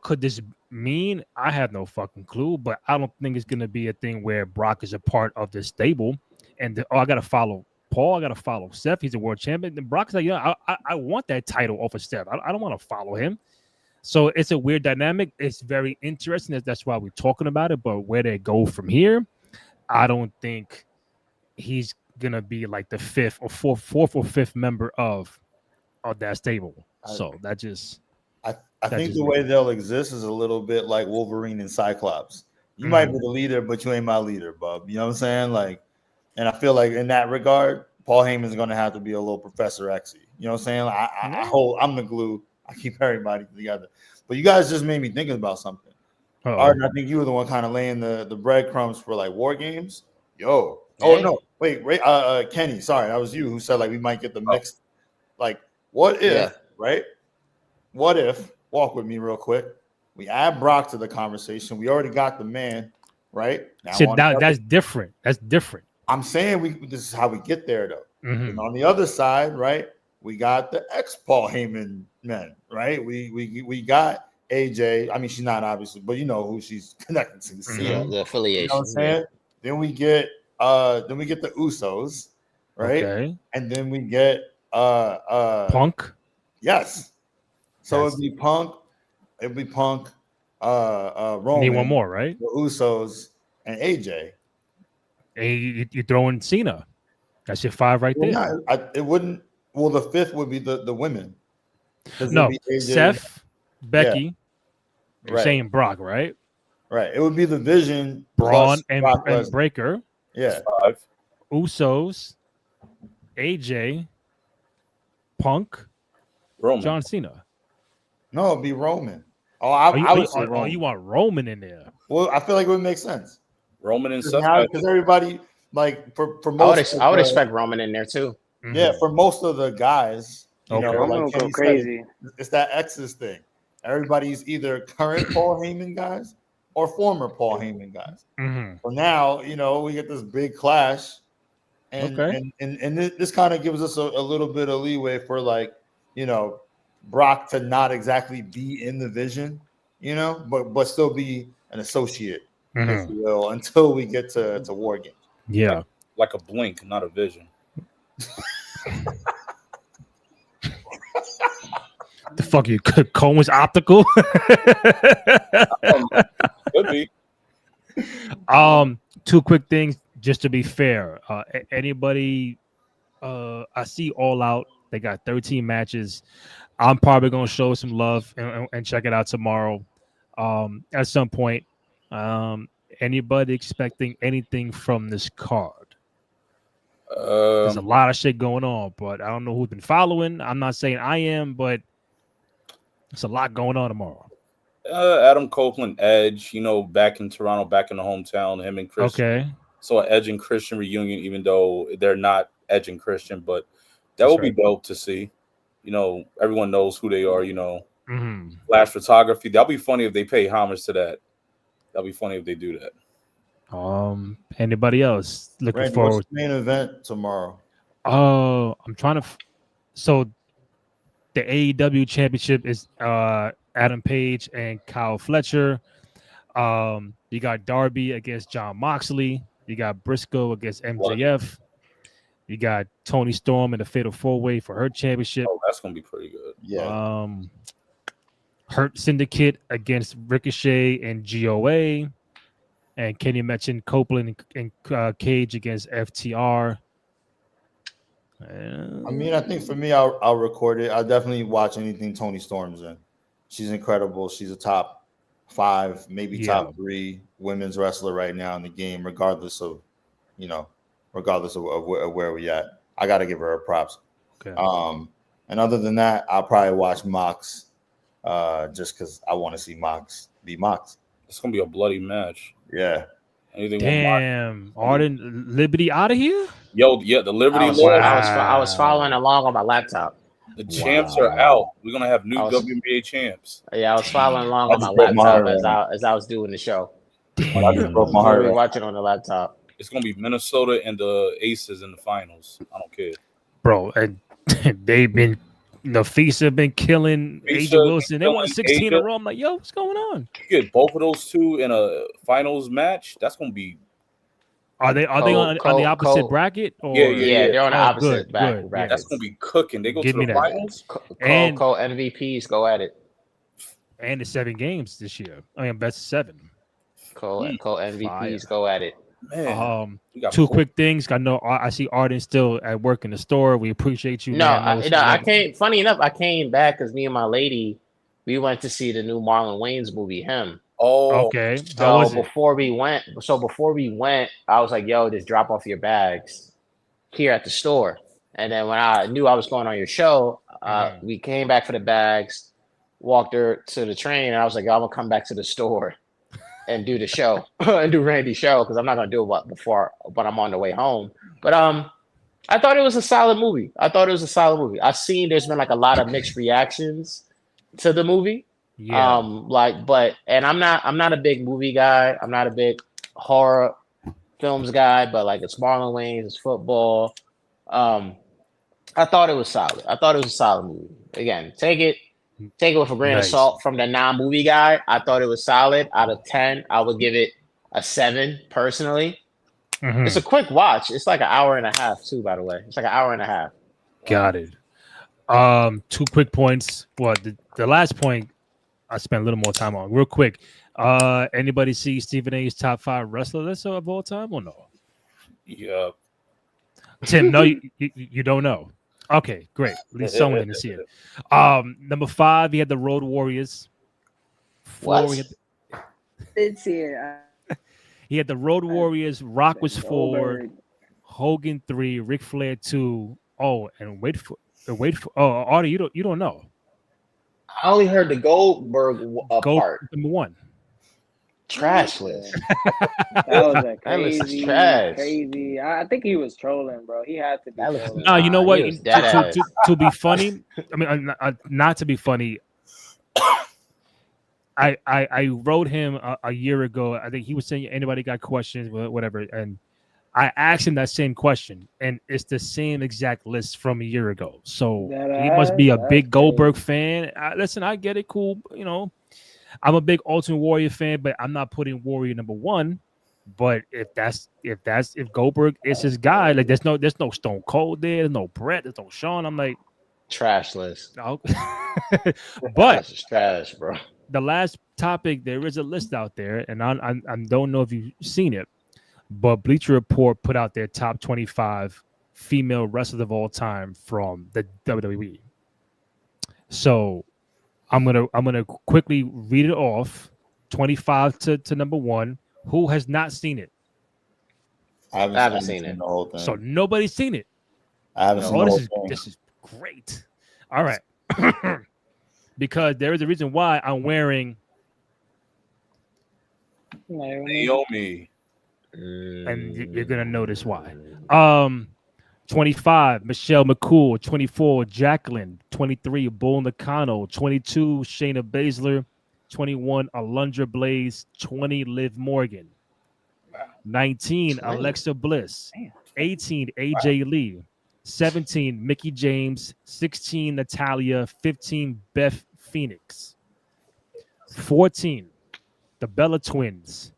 could this mean? I have no fucking clue, but I don't think it's gonna be a thing where Brock is a part of this stable, and I gotta follow Paul, I gotta follow Seth. He's a world champion. And Brock's like, yeah, I want that title off of Seth. I don't want to follow him. So it's a weird dynamic. It's very interesting. That's why we're talking about it. But where they go from here, I don't think he's gonna be like the fourth or fifth member of that stable. So that just. I think the way they'll exist is a little bit like Wolverine and Cyclops. You might be the leader, but you ain't my leader, bub. You know what I'm saying? Like, and I feel like in that regard, Paul Heyman is going to have to be a little Professor Xy. You know what I'm saying? Like, I'm the glue. I keep everybody together. But you guys just made me thinking about something. Arden, I think you were the one kind of laying the breadcrumbs for like War Games. Yo. Oh, no. Wait. Kenny, sorry. That was you who said like we might get the mixed. Like, what if, right? What if, walk with me real quick, we add Brock to the conversation. We already got the man, right? That's different. That's different. I'm saying this is how we get there, though. And on the other side, right, we got the ex-Paul Heyman men, right? We got AJ. I mean, she's not obviously, but you know who she's connected to. The affiliation. You know what I'm saying? Then we get the Usos, right? Okay. And then we get Punk. Yes. So it'd be Punk. Roman. Need one more, right? The Usos and AJ. And you're throwing Cena. That's your five right there. It wouldn't. Well, the fifth would be the women. No, Seth, Becky. You're saying Brock, right? Right. It would be the Vision, Braun, and Breaker. Yeah. Usos, AJ, Punk, Roman. John Cena. No, it'd be Roman. I would say Roman. Oh, you want Roman in there? Well, I feel like it would make sense. Roman and Seth. Because everybody, like, for most, I would expect Roman in there too. Yeah, for most of the guys, you know, Roman like go crazy. It's that X's thing. Everybody's either current Paul Heyman guys or former Paul Heyman guys. So now, you know, we get this big clash, and this kind of gives us a little bit of leeway for, like, you know, Brock to not exactly be in the Vision, you know, but still be an associate, if you will, until we get to War Games. Yeah, like a blink, not a vision. The fuck you? Cohen's optical. Could be. Two quick things just to be fair. Anybody? I see All Out. They got 13 matches. I'm probably gonna show some love and check it out tomorrow. At some point. Anybody expecting anything from this card? There's a lot of shit going on, but I don't know who's been following. I'm not saying I am, but it's a lot going on tomorrow. Adam Copeland, Edge, back in Toronto, back in the hometown, him and Christian. Okay. So an Edge and Christian reunion, even though they're not Edge and Christian, but that That's would be right. dope to see. Everyone knows who they are, Mm-hmm. Flash photography. That'll be funny if they pay homage to that. That'll be funny if they do that. Anybody else looking Randy, forward? what's the main event tomorrow? I'm trying to. So the AEW championship is Adam Page and Kyle Fletcher. You got Darby against John Moxley. You got Briscoe against MJF. You got Tony Storm in the Fatal 4-Way for her championship. Oh, that's gonna be pretty good. Yeah. Hurt Syndicate against Ricochet and GOA. And Kenny mentioned Copeland and Cage against FTR. I mean, I think for me, I'll record it. I'll definitely watch anything Tony Storm's in. She's incredible. She's a top 5, maybe top 3 women's wrestler right now in the game, regardless of where we at. I got to give her her props. Okay. And other than that, I'll probably watch Mox, just because I want to see Mox be Mox. It's gonna be a bloody match. Yeah. Anything? Damn, Arden Liberty out of here. Yo, yeah, the Liberty. I was following along on my laptop. The champs are out. We're gonna have new WNBA champs. Yeah, I was following along on my laptop as I was doing the show. I just broke my heart. Watching on the laptop. It's gonna be Minnesota and the Aces in the finals. I don't care, bro. And they've been. The Feast have been killing Asia Wilson. They won 16 in a row. I'm like, yo, what's going on? You get both of those two in a finals match. That's gonna be. Are they on the opposite bracket? Or? Yeah, they're on the opposite bracket. That's gonna be cooking. They go Give to the finals. And MVPs go at it. And the 7 games this year. I mean, best 7. Co MVPs go at it. Man, 2 quick things. I know I see Arden still at work in the store. We appreciate you. No, I came. Funny enough, I came back because me and my lady, we went to see the new Marlon Wayans movie, Him. Oh, okay. So before we went, I was like, "Yo, just drop off your bags here at the store." And then when I knew I was going on your show, we came back for the bags, walked her to the train, and I was like, "Yo, I'm gonna come back to the store and do the show and do Randy's show because I'm not gonna do it before when I'm on the way home." But I thought it was a solid movie. I've seen there's been like a lot of mixed reactions to the movie. Yeah. And I'm not a big movie guy. I'm not a big horror films guy, but like it's Marlon Wayans, it's football. I thought it was solid. I thought it was a solid movie. Again, take it with a grain of salt from the non-movie guy. I thought it was solid. Out of 10, I would give it a 7 personally. Mm-hmm. It's a quick watch. It's like an hour and a half too, by the way. It's like an hour and a half. Got it. 2 quick points. Well, the last point I spent a little more time on. Real quick. Anybody see Stephen A's top 5 wrestler list of all time or no? Yeah. Tim, no, you don't know. Okay, great. At least someone didn't see it. Number 5, he had the Road Warriors. 4, what? Did see it. He had the Road Warriors. Rock was 4, Hogan 3, Ric Flair 2. Oh, and wait for. Oh, Artie, you don't know. I only heard the Goldberg part. Number 1. Trash list. That was a crazy. I think he was trolling, bro. He had to be. No, you know what? To be funny, I mean, not to be funny. I wrote him a year ago. I think he was saying anybody got questions, whatever, and I asked him that same question, and it's the same exact list from a year ago. So he must be a big Goldberg fan. Listen, I get it, cool. You know, I'm a big Ultimate Warrior fan, but I'm not putting Warrior number 1. But if Goldberg is his guy, like there's no Stone Cold there, there's no Brett, there's no Shawn. I'm like trash list. But it's trash, bro. The last topic, there is a list out there, and I don't know if you've seen it. But Bleacher Report put out their top 25 female wrestlers of all time from the WWE. So I'm gonna quickly read it off. 25 to number 1. Who has not seen it? I haven't seen it. the whole thing. So nobody's seen it. I haven't seen the whole thing. This is great. All right. Because there is a reason why I'm wearing Naomi. and you're gonna notice why. 25, Michelle McCool. 24, Jacqueline. 23, Bull Nakano. 22, Shayna Baszler. 21, Alundra Blaze. 20, Liv Morgan. 19, Alexa Bliss. 18, AJ Lee. 17, Mickey James. 16, Natalia. 15, Beth Phoenix. 14, the Bella Twins.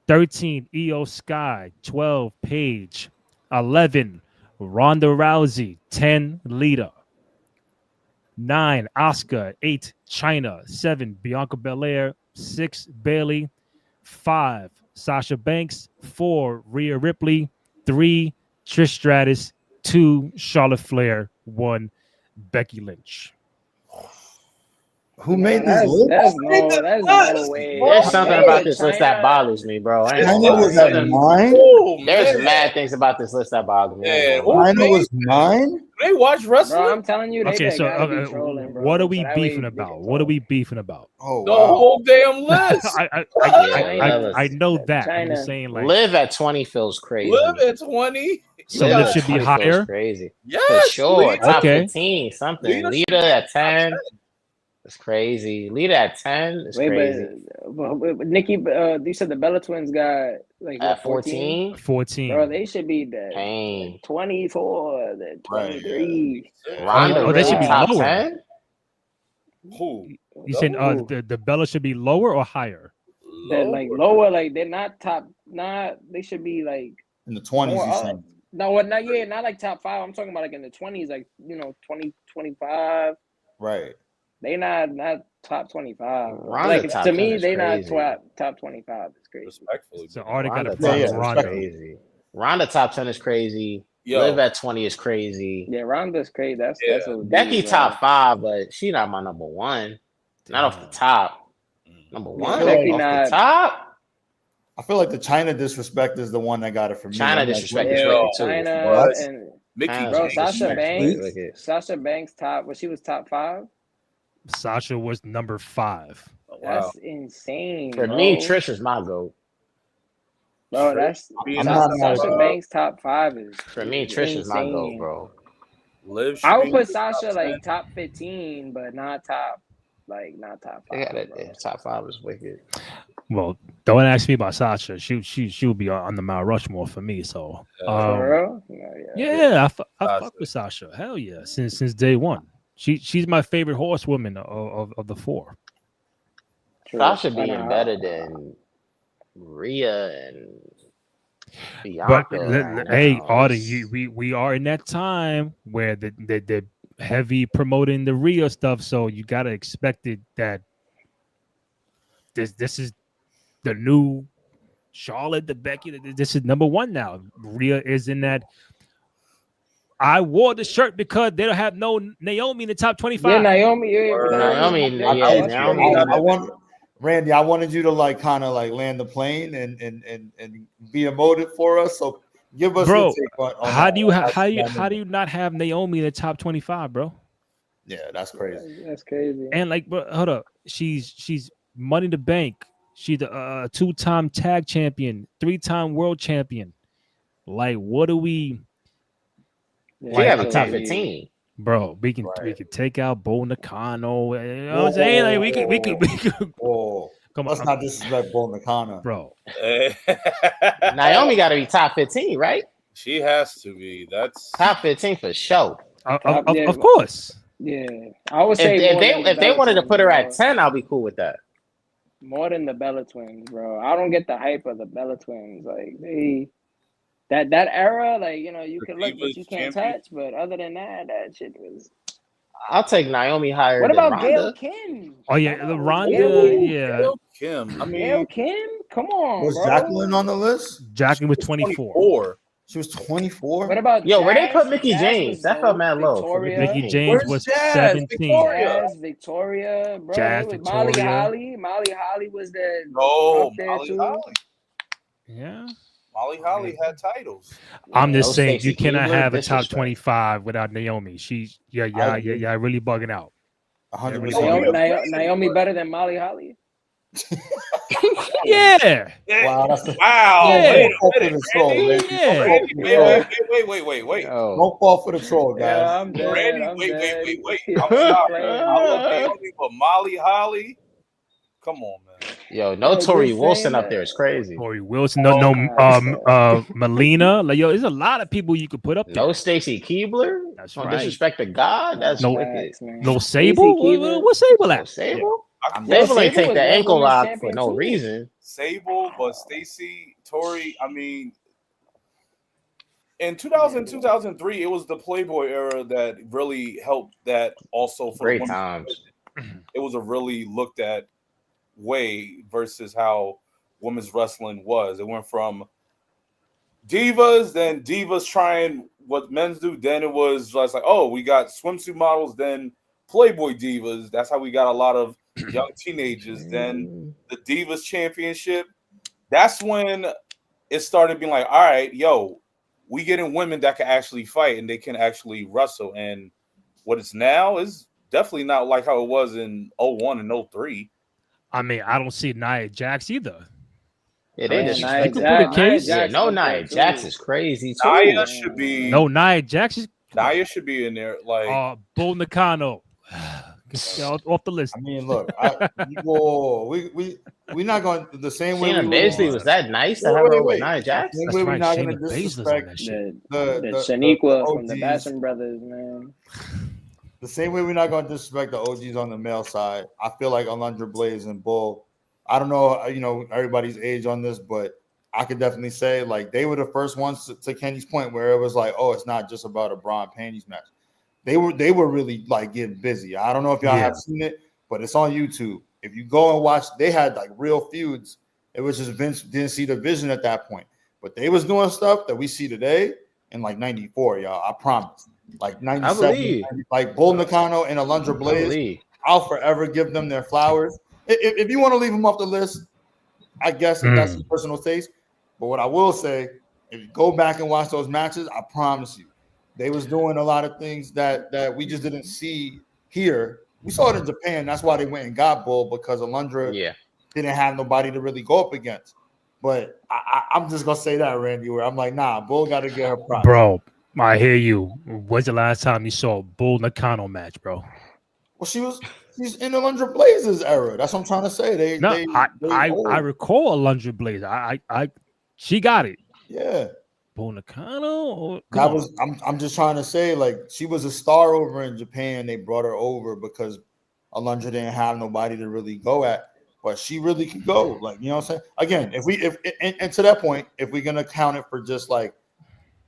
13, Io Sky. 12, Paige. 11, Ronda Rousey. 10, Lita. 9, Asuka. 8, Chyna. 7, Bianca Belair. 6, Bayley. 5, Sasha Banks. 4, Rhea Ripley. 3, Trish Stratus. 2, Charlotte Flair. 1, Becky Lynch. Who made this list? That's no way. There's something about this list that bothers me, bro. Chyna was at 9. There's mad things about this list that bother me. Chyna was 9. They watch wrestling. Bro, I'm telling you, Okay, so trolling, bro. what are we beefing about? What are we beefing about? Oh, The wow. whole damn list. I know that. I'm just saying, like, Live at 20 feels crazy. Live at 20. so Liv Liv at should be 20 feels higher. Crazy. Yes, For sure. Lita. Top Okay. 15, something. Lita Lita at 10. It's crazy. Lita at 10 is crazy. But Nikki, you said the Bella Twins got like At 14, 14. Bro, they should be the Pain. 24, the 23. Ronda Oh, they really should be top lower. 10? Who? You saying the Bella should be lower or higher? They're like lower, like they're not top. They should be like In the 20s, more you up. said. No, not like top 5. I'm talking about like in the 20s, like 20, 25. Right. They not top 25. Ronda Like top to 10 me, is they crazy. not top 25. It's crazy. Respectfully. So Artie got a Ronda problem yeah, with top 10 is Ronda. crazy. Ronda top 10 is crazy. Yo. Liv at 20 is crazy. Yeah, Ronda's crazy. That's what Becky top 5, but she not my number 1. Not off the top. Number 1 Becky off not- the top. I feel like the China disrespect is the one that got it for me. China I'm like, disrespect wait, is Yo. wicked too. China What? and Mickey Bro, bro, James. Sasha Banks. Wicked. Sasha Banks top. She was top 5. Sasha was number 5. Wow. That's insane. For bro. me, Trish is my goat. Bro, that's I'm not mad Sasha at Banks top 5 is For me, Trish is my goat, insane. bro. Liv I would should put be Sasha top 10. like top 15, but not top 5. They got it. bro. Top 5 is wicked. Well, don't ask me about Sasha. She would be on the Mount Rushmore for me. So, For real? yeah, I fuck with Sasha. Hell yeah, since day one. She's my favorite horsewoman of the 4. True. Sasha I being know. better than Rhea and But Bianca. hey, Artie, we are in that time where the heavy promoting the Rhea stuff, so you gotta expect it that this is the new Charlotte, the Becky. This is number 1 now. Rhea is in that. I wore the shirt because they don't have no Naomi in the top 25. Yeah, Naomi. I want Randy. I wanted you to like kind of like land the plane and be emotive for us. So give us Bro, your take on how that. do you not have Naomi in the top 25, bro? Yeah, that's crazy. That's crazy. And like, bro, hold up, she's Money in the Bank. She's a 2-time tag champion, 3-time world champion. Like, what do we? She have a top 15. Bro, we can take out Bull Nakano. You know what I'm saying? Like, we could. Whoa. Come on, Let's not disrespect Bull Nakano. bro. Naomi got to be top 15, right? She has to be. That's Top 15 for sure. Of course. Yeah, I would say If they wanted to put her at 10, I'll be cool with that. More than the Bella Twins, bro. I don't get the hype of the Bella Twins. Like they, that era, like you can look, but you can't touch. But other than that, that shit was. I'll take Naomi higher. What than about Ronda. Gail Kim? Oh yeah, the Ronda. Yeah, Gail Kim. I mean, Gail Kim, come on, Was bro. Jacqueline on the list? Jacqueline was 24. She was 24. What about Yo, where they Jazz? put Mickey Jazz James? was That felt mad low. Victoria. Mickey James Where's was Jazz? 17. Victoria. Victoria, bro. Jazz, It was Molly Victoria. Holly. Molly Holly was there. No, up there Molly too. Holly. Yeah. Molly Holly had titles. I'm just no saying you Stacey cannot Keibler, have a top disrespect. 25 without Naomi. She's really bugging out. 100%. Naomi better than Molly Holly. Yeah. Wow, that's the Wow. Yeah. Don't fall for the troll, Randy. Yeah. Wait. Don't fall for the troll, guys. Yeah, I'm dead. Randy, I'm wait. dead. I'm shocked. Playing. I love Naomi, but Molly Holly. Come on, man. Yo, no Yeah, Tori just Wilson saying up that. there is crazy. Corey Wilson, Melina. Like, yo, there's a lot of people you could put up there. No Stacey Keibler. That's No right. disrespect to God. That's No- wicked. Facts, man. No Stacey Sable. Keibler. What's Sable No at? Sable. I'm Sable ain't Sable take was the that ankle women's lock for champion no too. reason. Sable, but Stacy, Tori. I mean, in 2000, 2003, it was the Playboy era that really helped. That also for Great women. times. It was a really looked at way versus how women's wrestling was. It went from divas, then divas trying what men's do. Then it was just like, oh, we got swimsuit models, then Playboy divas. That's how we got a lot of young teenagers. Then the Divas Championship. That's when it started being like, all right, yo, we getting women that can actually fight and they can actually wrestle. And what it's now is definitely not like how it was in 01 and 03. I mean, I don't see Nia Jax either. Yeah, they Man, disrespect. Nia Jax- Nia Yeah, Jax no up there, Nia too. Jax is crazy too. Nia should be Nia Jax is Nia should be in there. Like Bull Nakano. Off the list. I mean, look, we're not going the same way. Shayna we Baszler were- was that nice to Wait, have her wait, with wait. Nia Jax? Same That's way we're right, not going to Shayna Baszler's on disrespect that shit. The the Shaniqua from the OGs. Basham Brothers, man. The same way we're not going to disrespect the OGs on the male side. I feel like Alundra Blaze and Bull. I don't know, everybody's age on this, but I could definitely say like they were the first ones to Kenny's point where it was like, oh, it's not just about a bra and panties match. They were really like getting busy. I don't know if y'all have seen it, but it's on YouTube. If you go and watch, they had like real feuds. It was just Vince didn't see the vision at that point, but they was doing stuff that we see today in like '94, y'all. I promise. Like '97, like Bull Nakano and Alundra Blaze. I'll forever give them their flowers. If you want to leave them off the list, I guess that's your personal taste. But what I will say, if you go back and watch those matches, I promise you, they was doing a lot of things that we just didn't see here. We saw it in Japan. That's why they went and got Bull, because Alundra didn't have nobody to really go up against. But I'm just gonna say that, Randy, where I'm like, nah, Bull got to get her props. Bro, I hear you. When's the last time you saw a Bull Nakano match, bro? Well, she's in Alundra Blaze's era. That's what I'm trying to say. I recall Alundra Blaze. She got it. Yeah. Bull Nakano. I'm just trying to say, like, she was a star over in Japan. They brought her over because Alundra didn't have nobody to really go at, but she really could go. Like, you know what I'm saying? Again, if to that point, if we're gonna count it for just like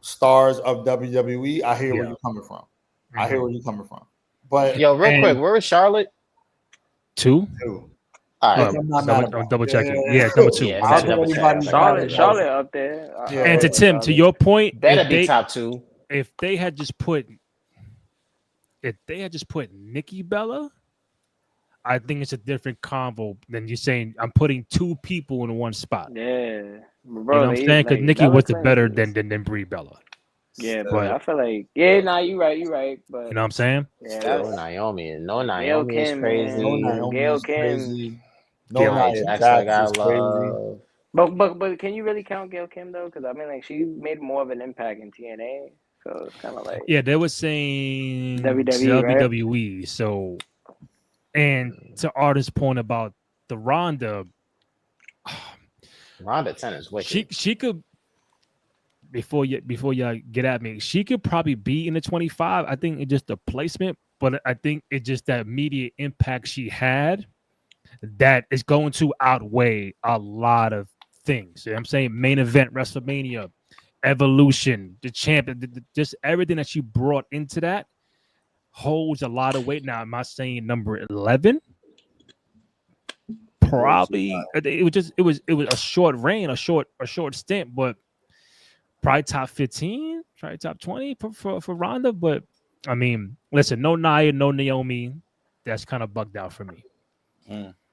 stars of WWE, I hear where you're coming from. Mm-hmm. I hear where you're coming from. But real quick, where was Charlotte? 2. All right, I'm double checking. Yeah, number 2. Charlotte up there. And to Tim, to your point, better be top 2. If they had just put Nikki Bella, I think it's a different convo than you saying I'm putting 2 people in one spot. Yeah, bro, you know what I'm saying? Because Nikki was better than Brie Bella. Yeah, but I feel like you're right. But you know what I'm saying? Yeah, no Naomi is crazy. Gail Kim. But can you really count Gail Kim though? Because I mean, like, she made more of an impact in TNA, so it's kind of like they were saying WWE. Right? So, and to Artist's point about the Ronda 10 is wicked. She could. Before y'all get at me, she could probably be in the 25. I think it's just the placement, but I think it's just that immediate impact she had that is going to outweigh a lot of things. You know what I'm saying? Main event, WrestleMania, Evolution, the champion, just everything that she brought into that holds a lot of weight. Now, am I saying number 11? Probably. It was a short reign, a short stint, but probably top 15, probably top 20 for Ronda. But I mean, listen, no Nia, no Naomi. That's kind of bugged out for me.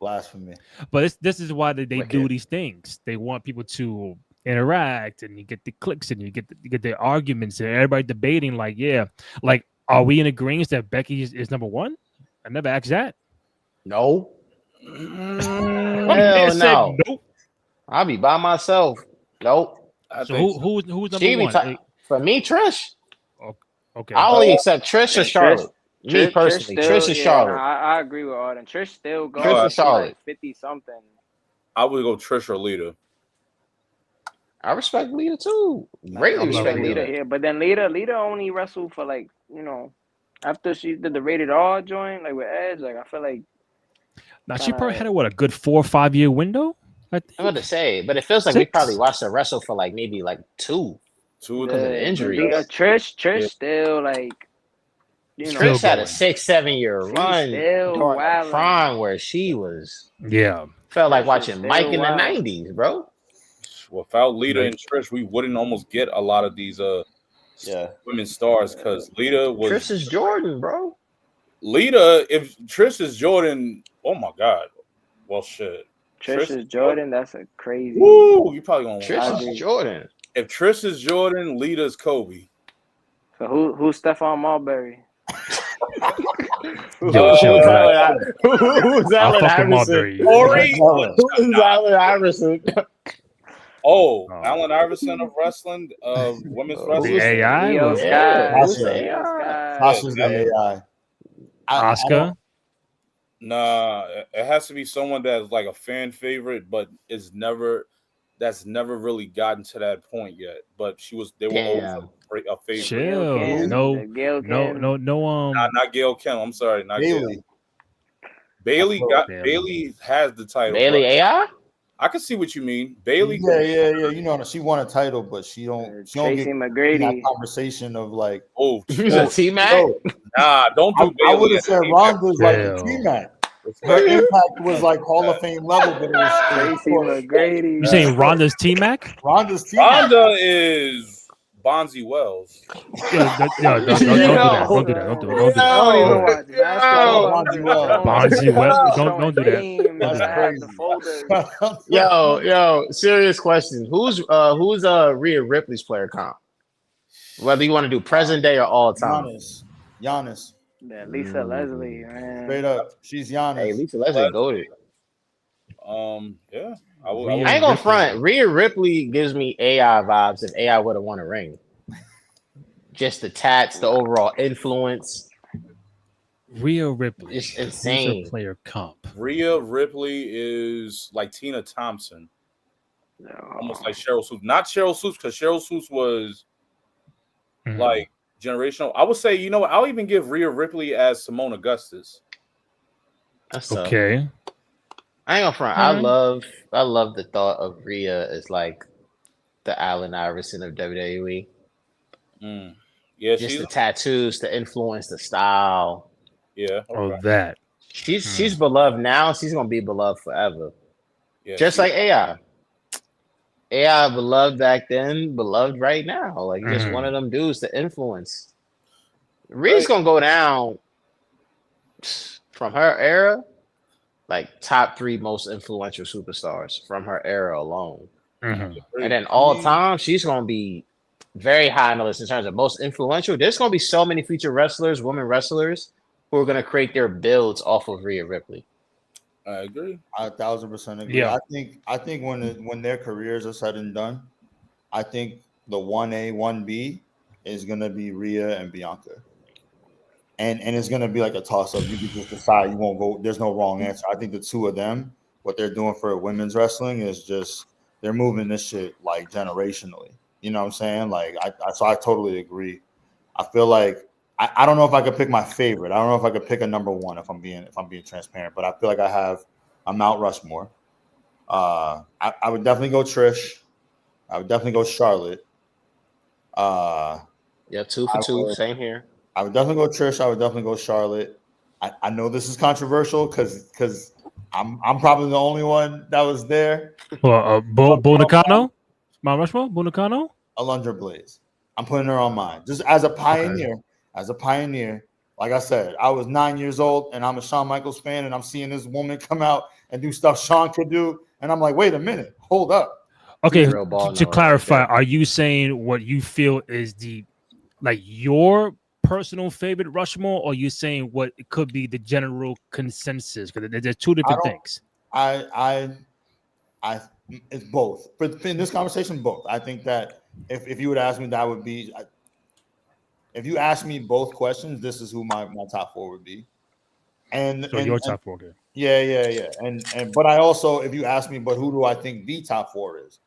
Blasphemy. But this is why they do these things. They want people to interact, and you get the clicks, and you get the arguments, and everybody debating. Like, yeah, like, are we in agreement that Becky is number one? I never asked that. No. My Mm, man Hell said no. nope. I'll be by myself. Nope. I So think who's number She be one? for me, Trish. Okay. I only accept Trish or Trish, Charlotte. Me Trish personally, still, Trish or yeah, Charlotte. nah, I agree with Arden. Trish still Trish going. or She Charlotte. like 50 something. I would go Trish or Lita. I respect Lita too. Greatly I love respect Lita. Lita. Yeah, but then Lita only wrestled for like, after she did the Rated R joint, like with Edge, like I feel like Now she probably had a good 4 or 5 year window. I think. I'm about to say, but it feels like we 6? probably watched her wrestle for like maybe like 2 Two of because of them. the injuries. Trish Yeah. still like, Still Trish had a going. 6-7 year She's run still during the wildin'. prime where she was Yeah. felt like Trish is watching still Mike in the wild. 90s, bro. Without Lita Right. and Trish, we wouldn't almost get a lot of these Yeah. women stars because Lita was Trish is Jordan, bro. Lita. If Trish is Jordan, oh my god. Well, shit. Trish is Jordan. That's a crazy. Woo! You probably gonna Trish I is agree. Jordan. If Trish is Jordan, Lita's Kobe. So who's Stephon Marbury? Yo, Who's chill, relax. Who's I'll Allen fuck with Iverson? Marbury. Corey. Who's Allen Iverson? Oh, Oh. Allen Iverson of wrestling, of women's The wrestling. The AI Io was Sky. who's Sasha. the Io AI? Sky. Sasha's the AI. Oscar. Nah, it has to be someone that's like a fan favorite, but that's never really gotten to that point yet. But they were always Damn. a favorite. Chill. Kim, No. Gail Kim. No. Not Gail Kim. I'm sorry, not Bailey. Bailey Bailey. Bailey has the title. Bailey but AI? I can see what you mean. Bailey. Yeah. You know, she won a title, but she don't Tracy get in McGrady. that conversation of like, Oh, Who's a T-Mac? nah, don't do I Bailey. would have said Ronda's like the Damn. T-Mac. Her impact was like Hall of Fame level, but it was Tracy McGrady. You saying Ronda's T-Mac? Ronda's T-Mac. Ronda is Bonzi Wells. Don't do that. Don't do that. Don't do that. I don't even watch Yo. basketball. Bonzi Wells. Don't do that. That's I have crazy. the folder. Yo, serious question. Who's Rhea Ripley's player comp? Whether you want to do present day or all time. Giannis. Yeah, Lisa Leslie, man. Straight up. She's Giannis. Hey, Lisa Leslie goated. Yeah. I ain't gonna front. Rhea Ripley gives me AI vibes if AI would have won a ring. Just the tats, the overall influence. Rhea Ripley. It's Who's insane. her player comp? Rhea Ripley is like Tina Thompson. No. Almost like Cheryl Swoops. Not Cheryl Swoops, because Cheryl Swoops was like generational. I would say, you know what? I'll even give Rhea Ripley as Simone Augustus. That's tough. Okay. I ain't gonna front. I love the thought of Rhea as like the Allen Iverson of WWE. Yeah, Just the tattoos, the influence, the style. Yeah. Oh, that. She's beloved now. She's gonna be beloved forever. Yeah, Just like AI. AI beloved back then, beloved right now. Like just one of them dudes to influence. Rhea's gonna go down from her era, like top 3 most influential superstars from her era alone. And then all time, she's gonna be very high on the list in terms of most influential. There's gonna be so many future wrestlers, women wrestlers, who are gonna create their builds off of Rhea Ripley. I agree. 1,000% agree. Yeah. I think when their careers are said and done, I think the 1A, 1B is gonna be Rhea and Bianca. And it's gonna be like a toss-up. You can just decide you won't go. There's no wrong answer. I think the two of them, what they're doing for women's wrestling is just they're moving this shit like generationally. You know what I'm saying? Like so I totally agree. I feel like I don't know if I could pick my favorite. I don't know if I could pick a number one if I'm being transparent, but I feel like I have a Mount Rushmore. I would definitely go Trish. I would definitely go Charlotte. Yeah, 2 for 2, same here. I would definitely go Trish. I would definitely go Charlotte. I know this is controversial because I'm probably the only one that was there. Well, Bonacano? Mount Rushmore? Bonacano? Alundra Blaze. I'm putting her on mine. Just as a pioneer. Okay. As a pioneer, like I said, I was 9 years old and I'm a Shawn Michaels fan and I'm seeing this woman come out and do stuff Shawn could do. And I'm like, wait a minute, hold up. Okay, Real ball to knowing clarify, right there. are you saying what you feel is your personal favorite Rushmore, or you saying what it could be the general consensus? Because there's two different things. I it's both. But in this conversation, both. I think that if you would ask me, that would be. If you ask me both questions, this is who my top four would be. And So your top four, okay. Yeah. And but I also, if you ask me, but who do I think the top four is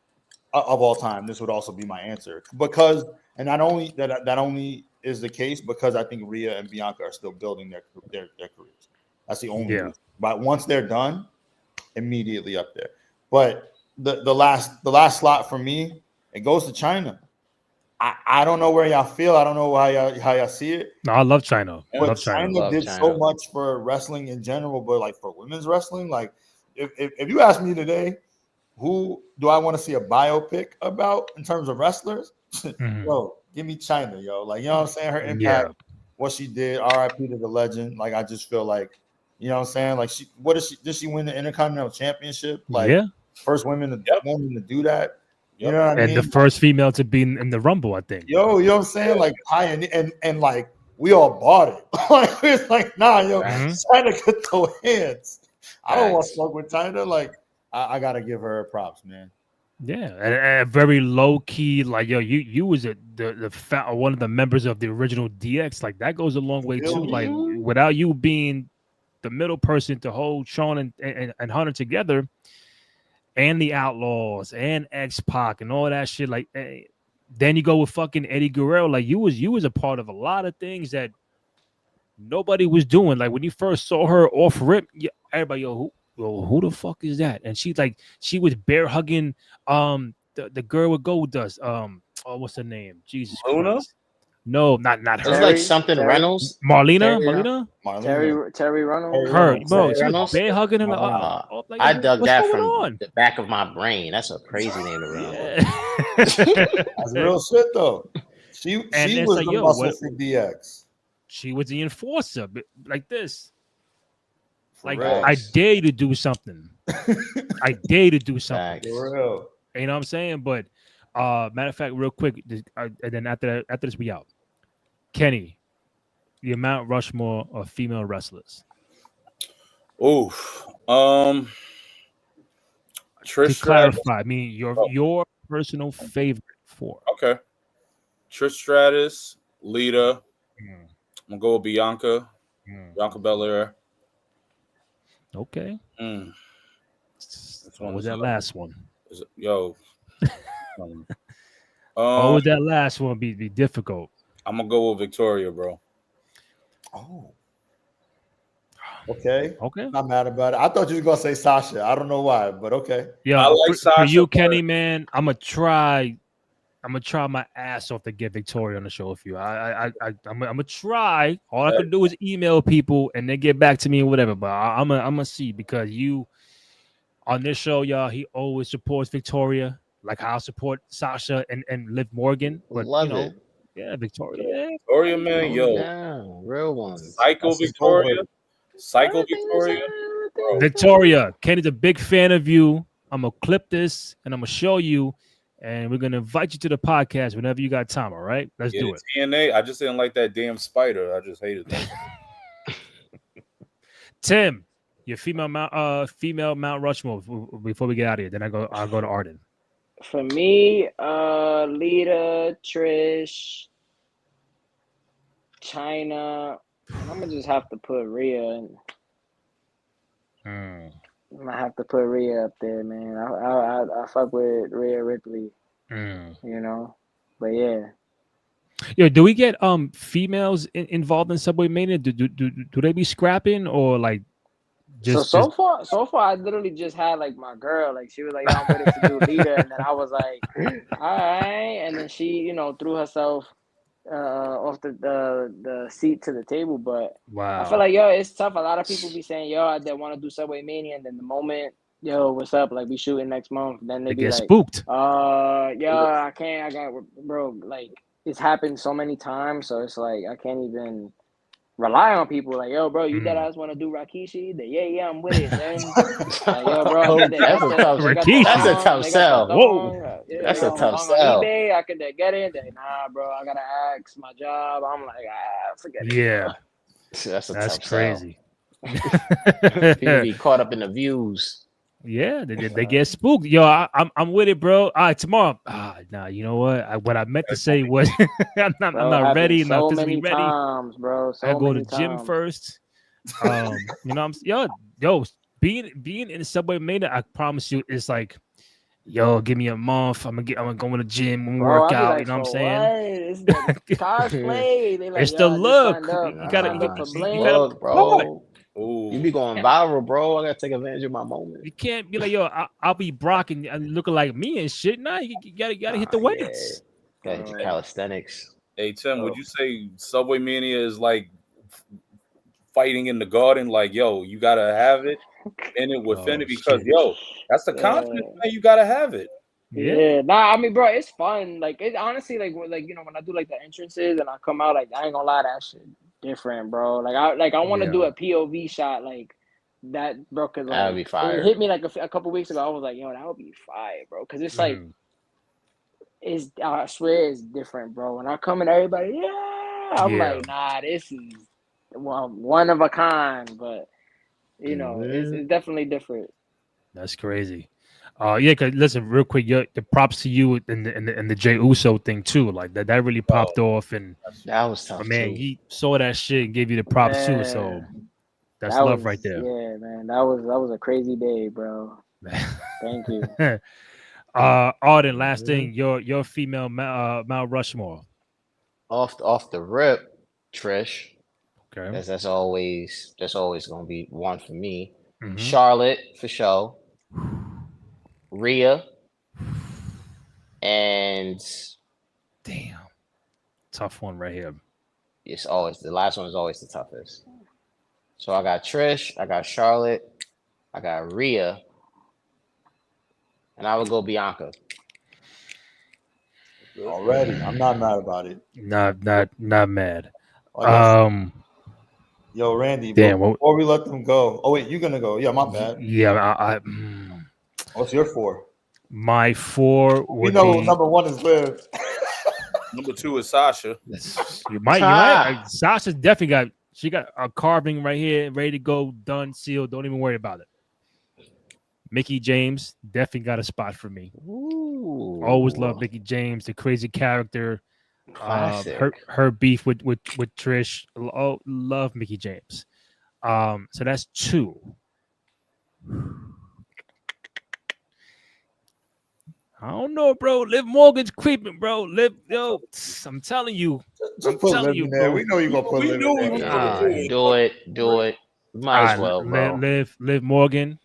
of all time, this would also be my answer. Because and not only that only is the case because I think Rhea and Bianca are still building their careers. That's the only reason. But once they're done, immediately up there. But the last slot for me, it goes to China. I don't know where y'all feel. I don't know how y'all see it. No, I love China. But China did so much for wrestling in general, but like for women's wrestling, like if you ask me today, who do I want to see a biopic about in terms of wrestlers? Yo, give me China, yo. Like, you know what I'm saying? Her impact, what she did, RIP to the legend. Like, I just feel like, you know what I'm saying? Like, did she win the Intercontinental Championship? Like, first woman to do that. You know what I mean? And the first female to be in the Rumble, I think. Yo, you know what I'm saying? Like, and like, we all bought it. Like, it's like, nah, yo, China could throw hands. I don't want to smoke with China. Like, I gotta give her props, man. Yeah, and very low key, like yo, you was one of the members of the original DX. Like that goes a long way too. Like without you being the middle person to hold Sean and Hunter together, and the Outlaws and X-Pac and all that shit. Like then you go with fucking Eddie Guerrero. Like you was a part of a lot of things that nobody was doing. Like when you first saw her off rip, everybody who the fuck is that? And she was bear hugging the girl with gold dust. What's her name? Jesus Christ. No, not her. It's like something Reynolds. Marlena? Terry Reynolds. Her, bro. She was bear hugging in I dug that from the back of my brain. That's a crazy name to remember. That's real shit though. She was like, the muscle for DX. She was the enforcer, like this. Like real. I dare you to do something. I dare you to do something. For real. You know what I'm saying? But matter of fact, real quick, and then after this, we out. Kenny, the Mount Rushmore of female wrestlers. Oof. Trish. To clarify, I mean your personal favorite four. Okay. Trish Stratus, Lita. I'm gonna go with Bianca. Bianca Belair. Okay. What was that last one? Yo. What would that last one be difficult? I'm gonna go with Victoria, bro. Oh. Okay. Not mad about it. I thought you were gonna say Sasha. I don't know why, but okay. Yeah, I like Sasha. For you, Kenny, man, I'm gonna try my ass off to get Victoria on the show with you. I'm gonna try. All I can do is email people and they get back to me or whatever. But I'm gonna see because you on this show, y'all. He always supports Victoria, like how I support Sasha and Liv Morgan. But love it. Yeah, Victoria. Victoria, man, real one. Psycho Victoria. Psycho Victoria. Bro. Victoria, Kenny's a big fan of you. I'm gonna clip this and I'm gonna show you. And we're gonna invite you to the podcast whenever you got time. All right, let's do it. TNA. I just didn't like that damn spider. I just hated that. Tim, your female Mount Rushmore before we get out of here. Then I'll go to Arden. For me, Lita, Trish, China. I'm gonna just have to put Rhea in. I'm gonna have to put Rhea up there, man. I fuck with Rhea Ripley, you know. But yeah. Yo, do we get females involved in Subway Mania? Do they be scrapping or like? So far, I literally just had like my girl. Like she was like, "I'm ready to do Lita," and then I was like, "All right," and then she, threw herself off the seat to the table. But wow, I feel like it's tough. A lot of people be saying, I want to do Subway Mania, and then the moment, what's up? Like we shooting next month. Then they be get like, spooked. I can't. I got bro. Like it's happened so many times, so it's like I can't even. rely on people. Like, yo, bro, you dead ass want to do Rikishi? Yeah, I'm with it. Then, like, yo, bro, I think That's a tough sell. Whoa, that's a tough song on sell. eBay. I could get it. Then, nah, bro, I gotta ask my job. I'm like, forget it. Yeah, that's crazy. People be caught up in the views. Yeah, they get spooked. Yo, I'm with it, bro. All right, tomorrow. Nah, you know what? What I meant to say was I'm not ready. I'm not physically ready. Times, bro. I go to the gym first. You know, yo, being in the Subway Mania, I promise you, it's like, yo, give me a month. I'm gonna go to the gym and work out. Like, you know what I'm saying? It's the cosplay. They like, it's the look. You gotta look, bro. Ooh. You be going viral, bro. I gotta take advantage of my moment. You can't be like, yo, I'll be Brock and looking like me and shit. Nah, you gotta hit the weights. Gotta hit the calisthenics. Hey Tim, would you say Subway Mania is like fighting in the garden? Like, yo, you gotta have it in it within it because yo, that's the confidence, man. You gotta have it. Yeah, nah, I mean, bro, it's fun. Like, it honestly, like you know, when I do like the entrances and I come out, like, I ain't gonna lie, that shit different, bro. Like, I want to do a POV shot like that, bro. Cause that would be fire. It hit me like a couple weeks ago. I was like, yo, that would be fire, bro. Cause it's like, I swear it's different, bro. When I come and everybody, I'm like, nah, this is one of a kind, but you know, it's definitely different. That's crazy. Yeah, cause listen, real quick, the props to you and the Jey Uso thing too. Like that really popped off, and that was tough. Man, he saw that shit and gave you the props too. So that's love right there. Yeah, man, that was a crazy day, bro. Thank you. Arden, last thing, your female Mount Rushmore. Off the rip, Trish. Okay, that's always gonna be one for me. Mm-hmm. Charlotte for sure. Rhea and damn, tough one right here. It's always the last one is always the toughest. So I got Trish, I got Charlotte, I got Rhea, and I would go Bianca. Already, I'm not mad about it. Not mad. Yo, Randy, damn, before we let them go. Oh wait, you're gonna go? Yeah, my bad. Yeah, What's your 4? My 4 would be... number 1 is Liv. Number 2 is Sasha. You might. Sasha's definitely got a carving right here, ready to go, done, sealed. Don't even worry about it. Mickey James definitely got a spot for me. Ooh. Always love Mickey James, the crazy character. Her beef with Trish. Oh, love Mickey James. So that's 2. I don't know, bro. Liv Morgan's creeping, bro. I'm telling you. Just put Liv in there. We know you're gonna put Liv in there. Do it. Might as well, bro. Liv Morgan.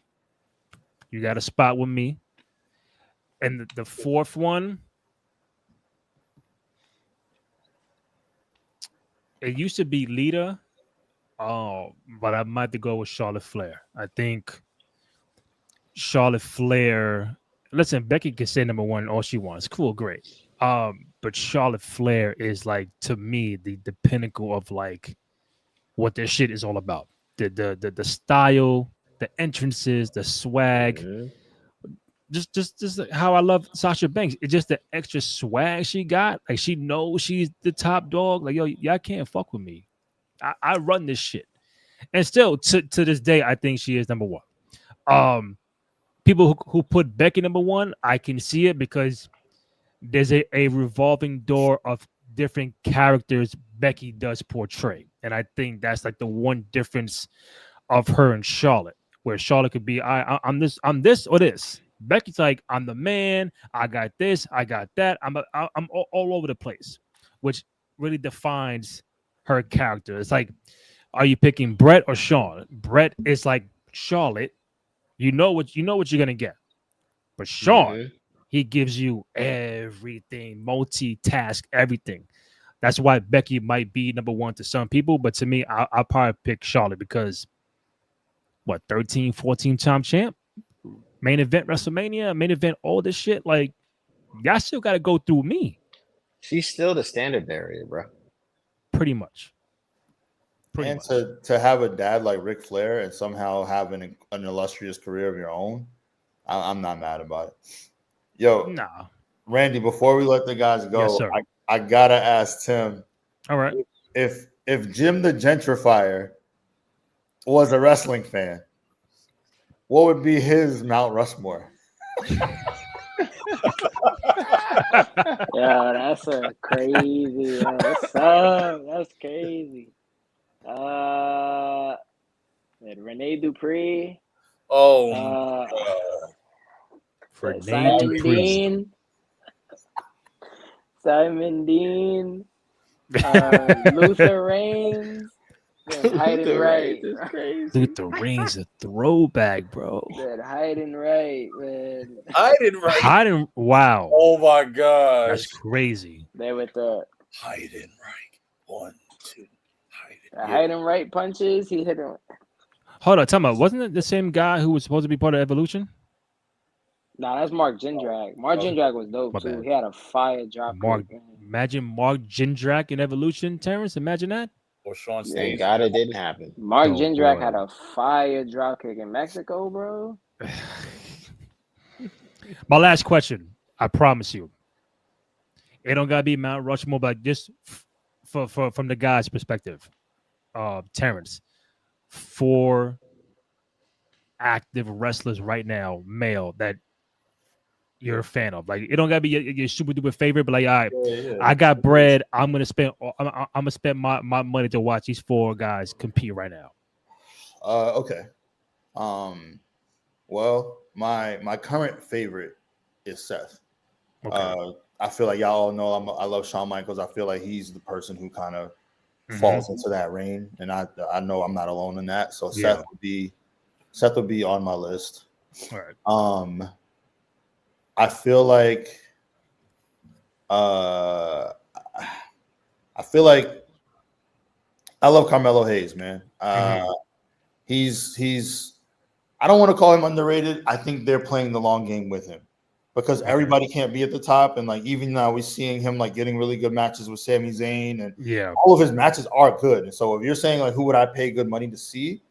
You got a spot with me. And the 4th one. It used to be Lita. But I might have to go with Charlotte Flair. I think Charlotte Flair. Listen, Becky can say number 1 all she wants. Cool, great. But Charlotte Flair is like, to me, the pinnacle of like what this shit is all about. The style, the entrances, the swag. Mm-hmm. Just how I love Sasha Banks. It's just the extra swag she got. Like, she knows she's the top dog. Like, yo, y'all can't fuck with me. I run this shit. And still, to this day, I think she is number 1. People who put Becky number 1, I can see it because there's a revolving door of different characters Becky does portray. And I think that's like the one difference of her and Charlotte, where Charlotte could be, I'm this or this. Becky's like, I'm the man. I got this. I got that. I'm all over the place, which really defines her character. It's like, are you picking Brett or Shawn? Brett is like Charlotte. You know what you're gonna get. But Shawn, he gives you everything, multitask, everything. That's why Becky might be number 1 to some people, but to me, I'll probably pick Charlotte because 13, 14-time champ, main event WrestleMania, main event, all this shit. Like, y'all still got to go through me. She's still the standard bearer, bro. Pretty much. And to have a dad like Ric Flair and somehow have an illustrious career of your own, I'm not mad about it. Yo, Nah. Randy, before we let the guys go, Yes, sir. I gotta ask Tim. All right. If Jim the Gentrifier was a wrestling fan, what would be his Mount Rushmore? Yeah, that's a crazy. What's up? That's crazy. Rene Dupree. Oh, Simon Dean. Simon Dean. Luther Reigns. Hayden Wright. Luther Reigns, a throwback, bro. Hayden Wright, man. Hayden, wow. Oh my gosh. That's crazy. They with the Hayden Wright. 1, 2. Hayden Wright punches. He hit him. Hold on, tell me, wasn't it the same guy who was supposed to be part of Evolution? Nah, that's Mark Jindrak. Mark Jindrak was dope too. He had a fire drop. Imagine Mark Jindrak in Evolution, Terrence. Imagine that. Or Sean Thank God it didn't happen. Mark Jindrak had a fire drop kick in Mexico, bro. My last question, I promise you. It don't gotta be Mount Rushmore, but just from the guy's perspective, Terrence, 4 active wrestlers right now, male, that you're a fan of. Like, it don't gotta be your super duper favorite, but like, all right, I got bread. I'm gonna spend my money to watch these 4 guys compete right now. Okay. Well, my current favorite is Seth. Okay. I feel like y'all all know I love Shawn Michaels. I feel like he's the person who kind of falls into that reign, and I know I'm not alone in that. So Seth would be on my list. All right. I feel like I love Carmelo Hayes, man. He's I don't want to call him underrated. I think they're playing the long game with him because everybody can't be at the top, and like even now we're seeing him like getting really good matches with Sami Zayn, and all of his matches are good. And so if you're saying like who would I pay good money to see,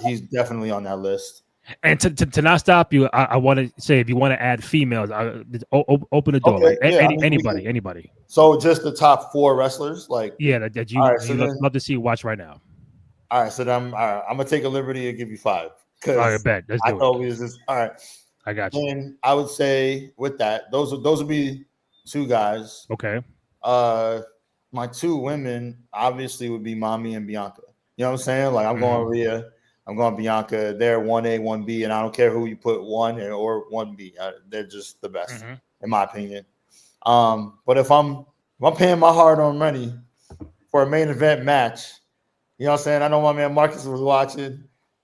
he's definitely on that list. And to not stop you, I want to say if you want to add females, open the door. Okay, like anybody. So just the top 4 wrestlers, like that you love to see watch right now. All right, so then I'm gonna take a liberty and give you 5 because I bet let's do it. All right, I got you. And I would say with that, those would be 2 guys. Okay. My 2 women obviously would be Mommy and Bianca. You know what I'm saying? Like I'm going Rhea. I'm going Bianca. They're 1A, 1B, and I don't care who you put 1 or 1B. They're just the best, in my opinion. But if I'm paying my hard-earned money for a main event match, you know what I'm saying? I know my man Marcus was watching,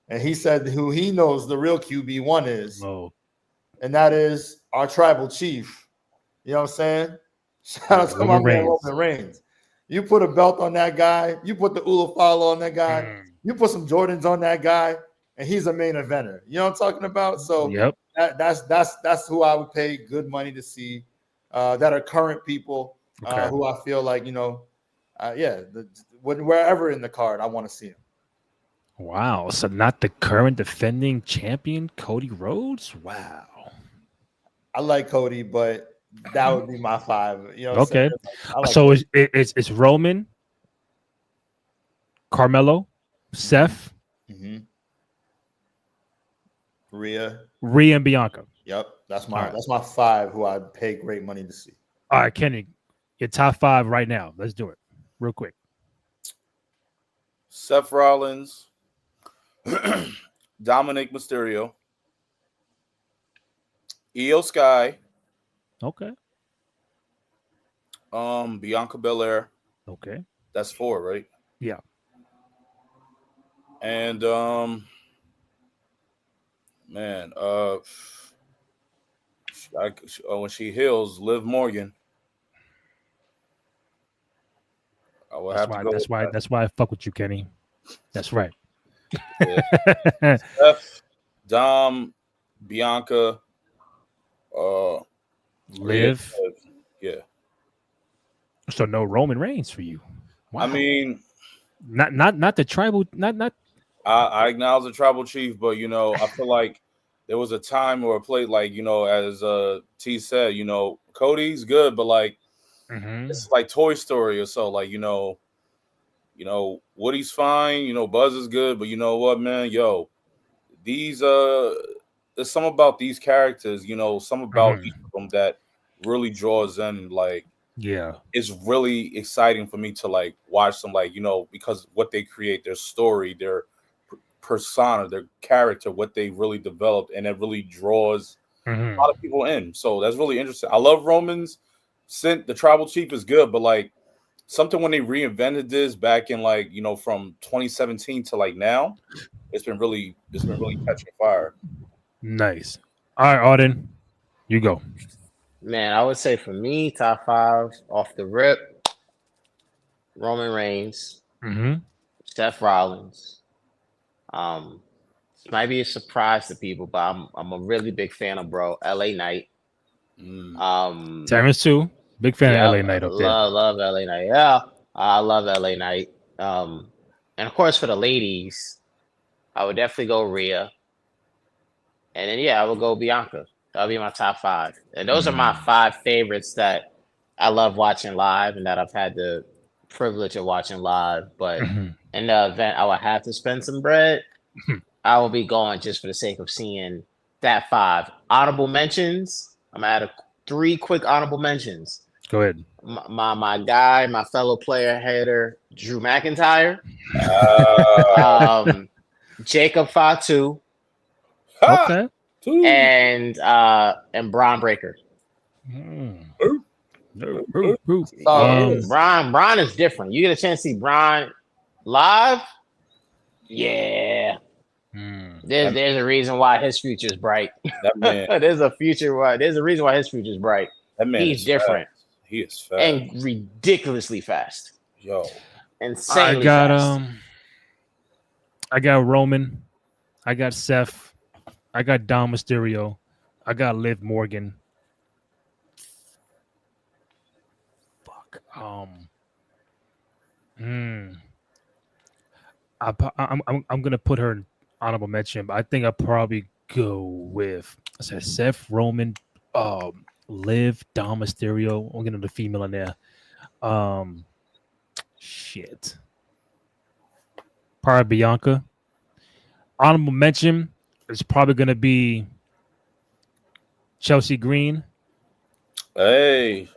and he said who he knows the real QB1 is, and that is our tribal chief. You know what I'm saying? Shout out to my man Roman Reigns. You put a belt on that guy. You put the Ulafalo on that guy. You put some Jordans on that guy, and he's a main eventer. You know what I'm talking about? So that's who I would pay good money to see. That are current people who I feel like wherever in the card I want to see him. Wow! So not the current defending champion Cody Rhodes. Wow. I like Cody, but that would be my 5. You know. Okay. So it's Roman, Carmelo, Seth, Rhea, and Bianca. Yep, that's my 5 who I'd pay great money to see. All right, Kenny, your top 5 right now. Let's do it real quick. Seth Rollins, Dominic Mysterio, Io Sky. Okay. Bianca Belair. Okay. That's 4, right? Yeah. And when she heals, Liv Morgan. I will have to go. That's why I fuck with you, Kenny. That's right. Steph, Dom, Bianca, Liv. Yeah. So no Roman Reigns for you. Wow. I mean, Not the tribal. Not. I acknowledge the tribal chief, but I feel like there was a time or a play like as T said, Cody's good, but like it's like Toy Story or so. Like Woody's fine. Buzz is good, but you know what, man? These there's some about these characters. Some about each of them that really draws in. Like it's really exciting for me to like watch them. Like because what they create, their story, their persona, their character, what they really developed, and it really draws a lot of people in. So that's really interesting. I love Roman's. The tribal chief is good, but like something when they reinvented this back in like from 2017 to like now, it's been really catching fire. Nice. All right, Auden, you go. Man, I would say for me, top 5 off the rip: Roman Reigns, Seth Rollins. This might be a surprise to people, but I'm a really big fan of LA Knight. Terrence too. Big fan of LA Knight up there. Love LA Knight. Yeah, I love LA Knight. And of course for the ladies, I would definitely go Rhea. And then I would go Bianca. That'll be my top 5. And those are my 5 favorites that I love watching live and that I've had the privilege of watching live. But in the event I would have to spend some bread, I will be going just for the sake of seeing that 5. Honorable mentions. I'm gonna add 3 quick honorable mentions. Go ahead. My guy, my fellow player header, Drew McIntyre. Jacob Fatu. Okay. And Braun Breaker. Braun is different. You get a chance to see Braun live. Yeah. There's a reason why his future is bright. That man. There's a reason why his future is bright. That man He's different. Fast. He is fast. And ridiculously fast. Insanely fast. I got Roman. I got Seth. I got Dom Mysterio. I got Liv Morgan. Fuck. I'm gonna put her in honorable mention, but I think I'll probably go with Seth, Roman, Liv, Dom Mysterio. I'm getting the female in there. Shit. Probably Bianca. Honorable mention is probably gonna be Chelsea Green. Hey,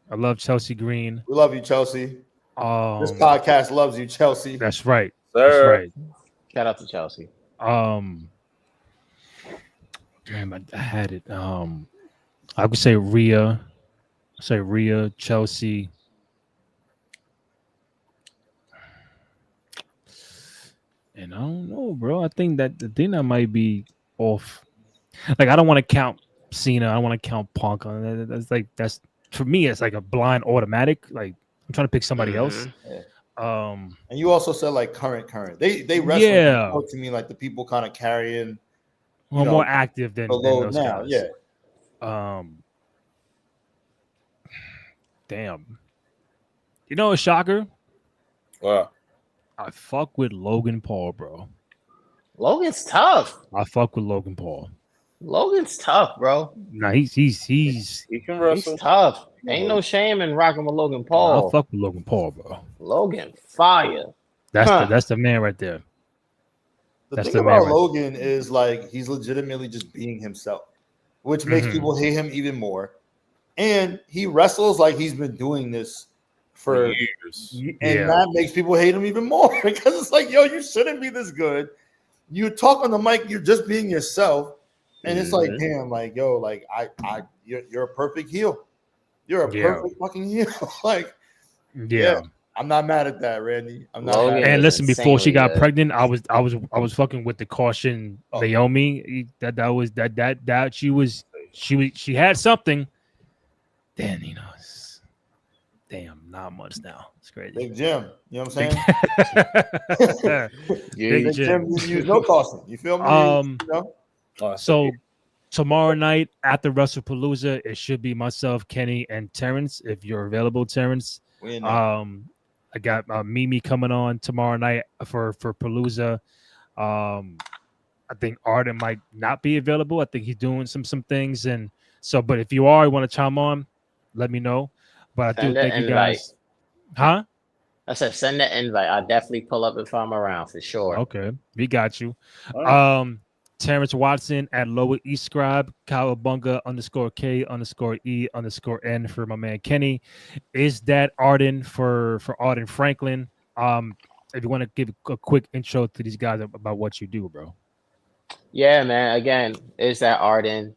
I love Chelsea Green. We love you, Chelsea. This podcast loves you, Chelsea. That's right. Sir. That's right. Shout out to Chelsea. Damn, I had it. I would say Rhea. Chelsea. And I don't know, bro. I think that might be off. Like, I don't want to count Cena. I don't want to count Punk. That's for me. It's like a blind automatic. Like, I'm trying to pick somebody else. And you also said like current. They wrestle to me like the people kind of carrying. More active than those now. guys. Yeah. Damn. You know a shocker? Wow. I fuck with Logan Paul, bro. Logan's tough. I fuck with Logan Paul. Logan's tough, bro. Nah, he can wrestle. He's tough. Ain't no shame in rocking with Logan Paul. I fuck with Logan Paul, bro. Logan fire. That's the man right there. The thing about Logan is like he's legitimately just being himself, which makes people hate him even more. And he wrestles like he's been doing this for years. And that makes people hate him even more because it's like, yo, you shouldn't be this good. You talk on the mic, you're just being yourself. And it's like, damn, like, yo, like you're a perfect heel. You're a perfect fucking heel. Like, I'm not mad at that, Randy. I'm not. And listen, before she got pregnant, I was fucking with the caution Naomi. That she had something. Then damn, not much now. It's crazy. Big Jim, you know what I'm saying? Big Jim, you use no caution. You feel me? So tomorrow night after WrestlePalooza, it should be myself, Kenny, and Terrence. If you're available, Terrence. I got Mimi coming on tomorrow night for Palooza. I think Arden might not be available. I think he's doing some things, and so. But if you want to chime on, let me know. But I do thank you guys. Huh? I said send the invite. I'll definitely pull up if I'm around for sure. Okay, we got you. Right. Terrence Watson at Lower East Scribe, Cowabunga _K_E_N for my man Kenny. Is that Arden for Arden Franklin? If you want to give a quick intro to these guys about what you do, bro. Yeah, man. Again, is that Arden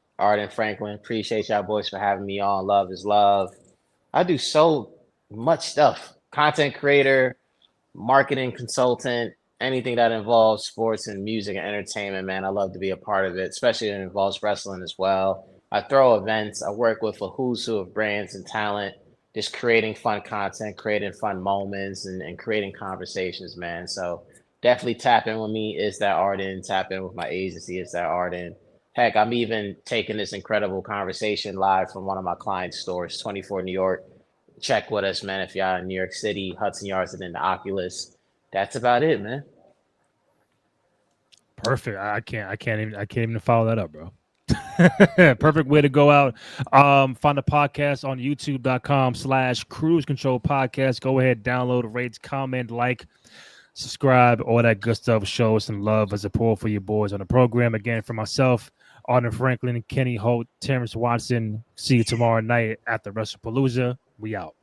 Franklin? Appreciate y'all boys for having me on. Love is love. I do so much stuff. Content creator, marketing consultant, anything that involves sports and music and entertainment, man. I love to be a part of it, especially if it involves wrestling as well. I throw events. I work with a who's who of brands and talent, just creating fun content, creating fun moments, and creating conversations, man. So definitely tap in with me. Is that Arden? Tap in with my agency. Is that Arden? Heck, I'm even taking this incredible conversation live from one of my clients' stores, 24 New York. Check with us, man. If y'all in New York City, Hudson Yards, and then the Oculus. That's about it, man. Perfect. I can't even follow that up, bro. Perfect way to go out. Find the podcast on youtube.com/cruise control podcast. Go ahead, download, rate, comment, like, subscribe, all that good stuff. Show us some love and support for your boys on the program. Again, for myself, Arden Franklin, Kenny Holt, Terrence Watson. See you tomorrow night at the WrestlePalooza. We out.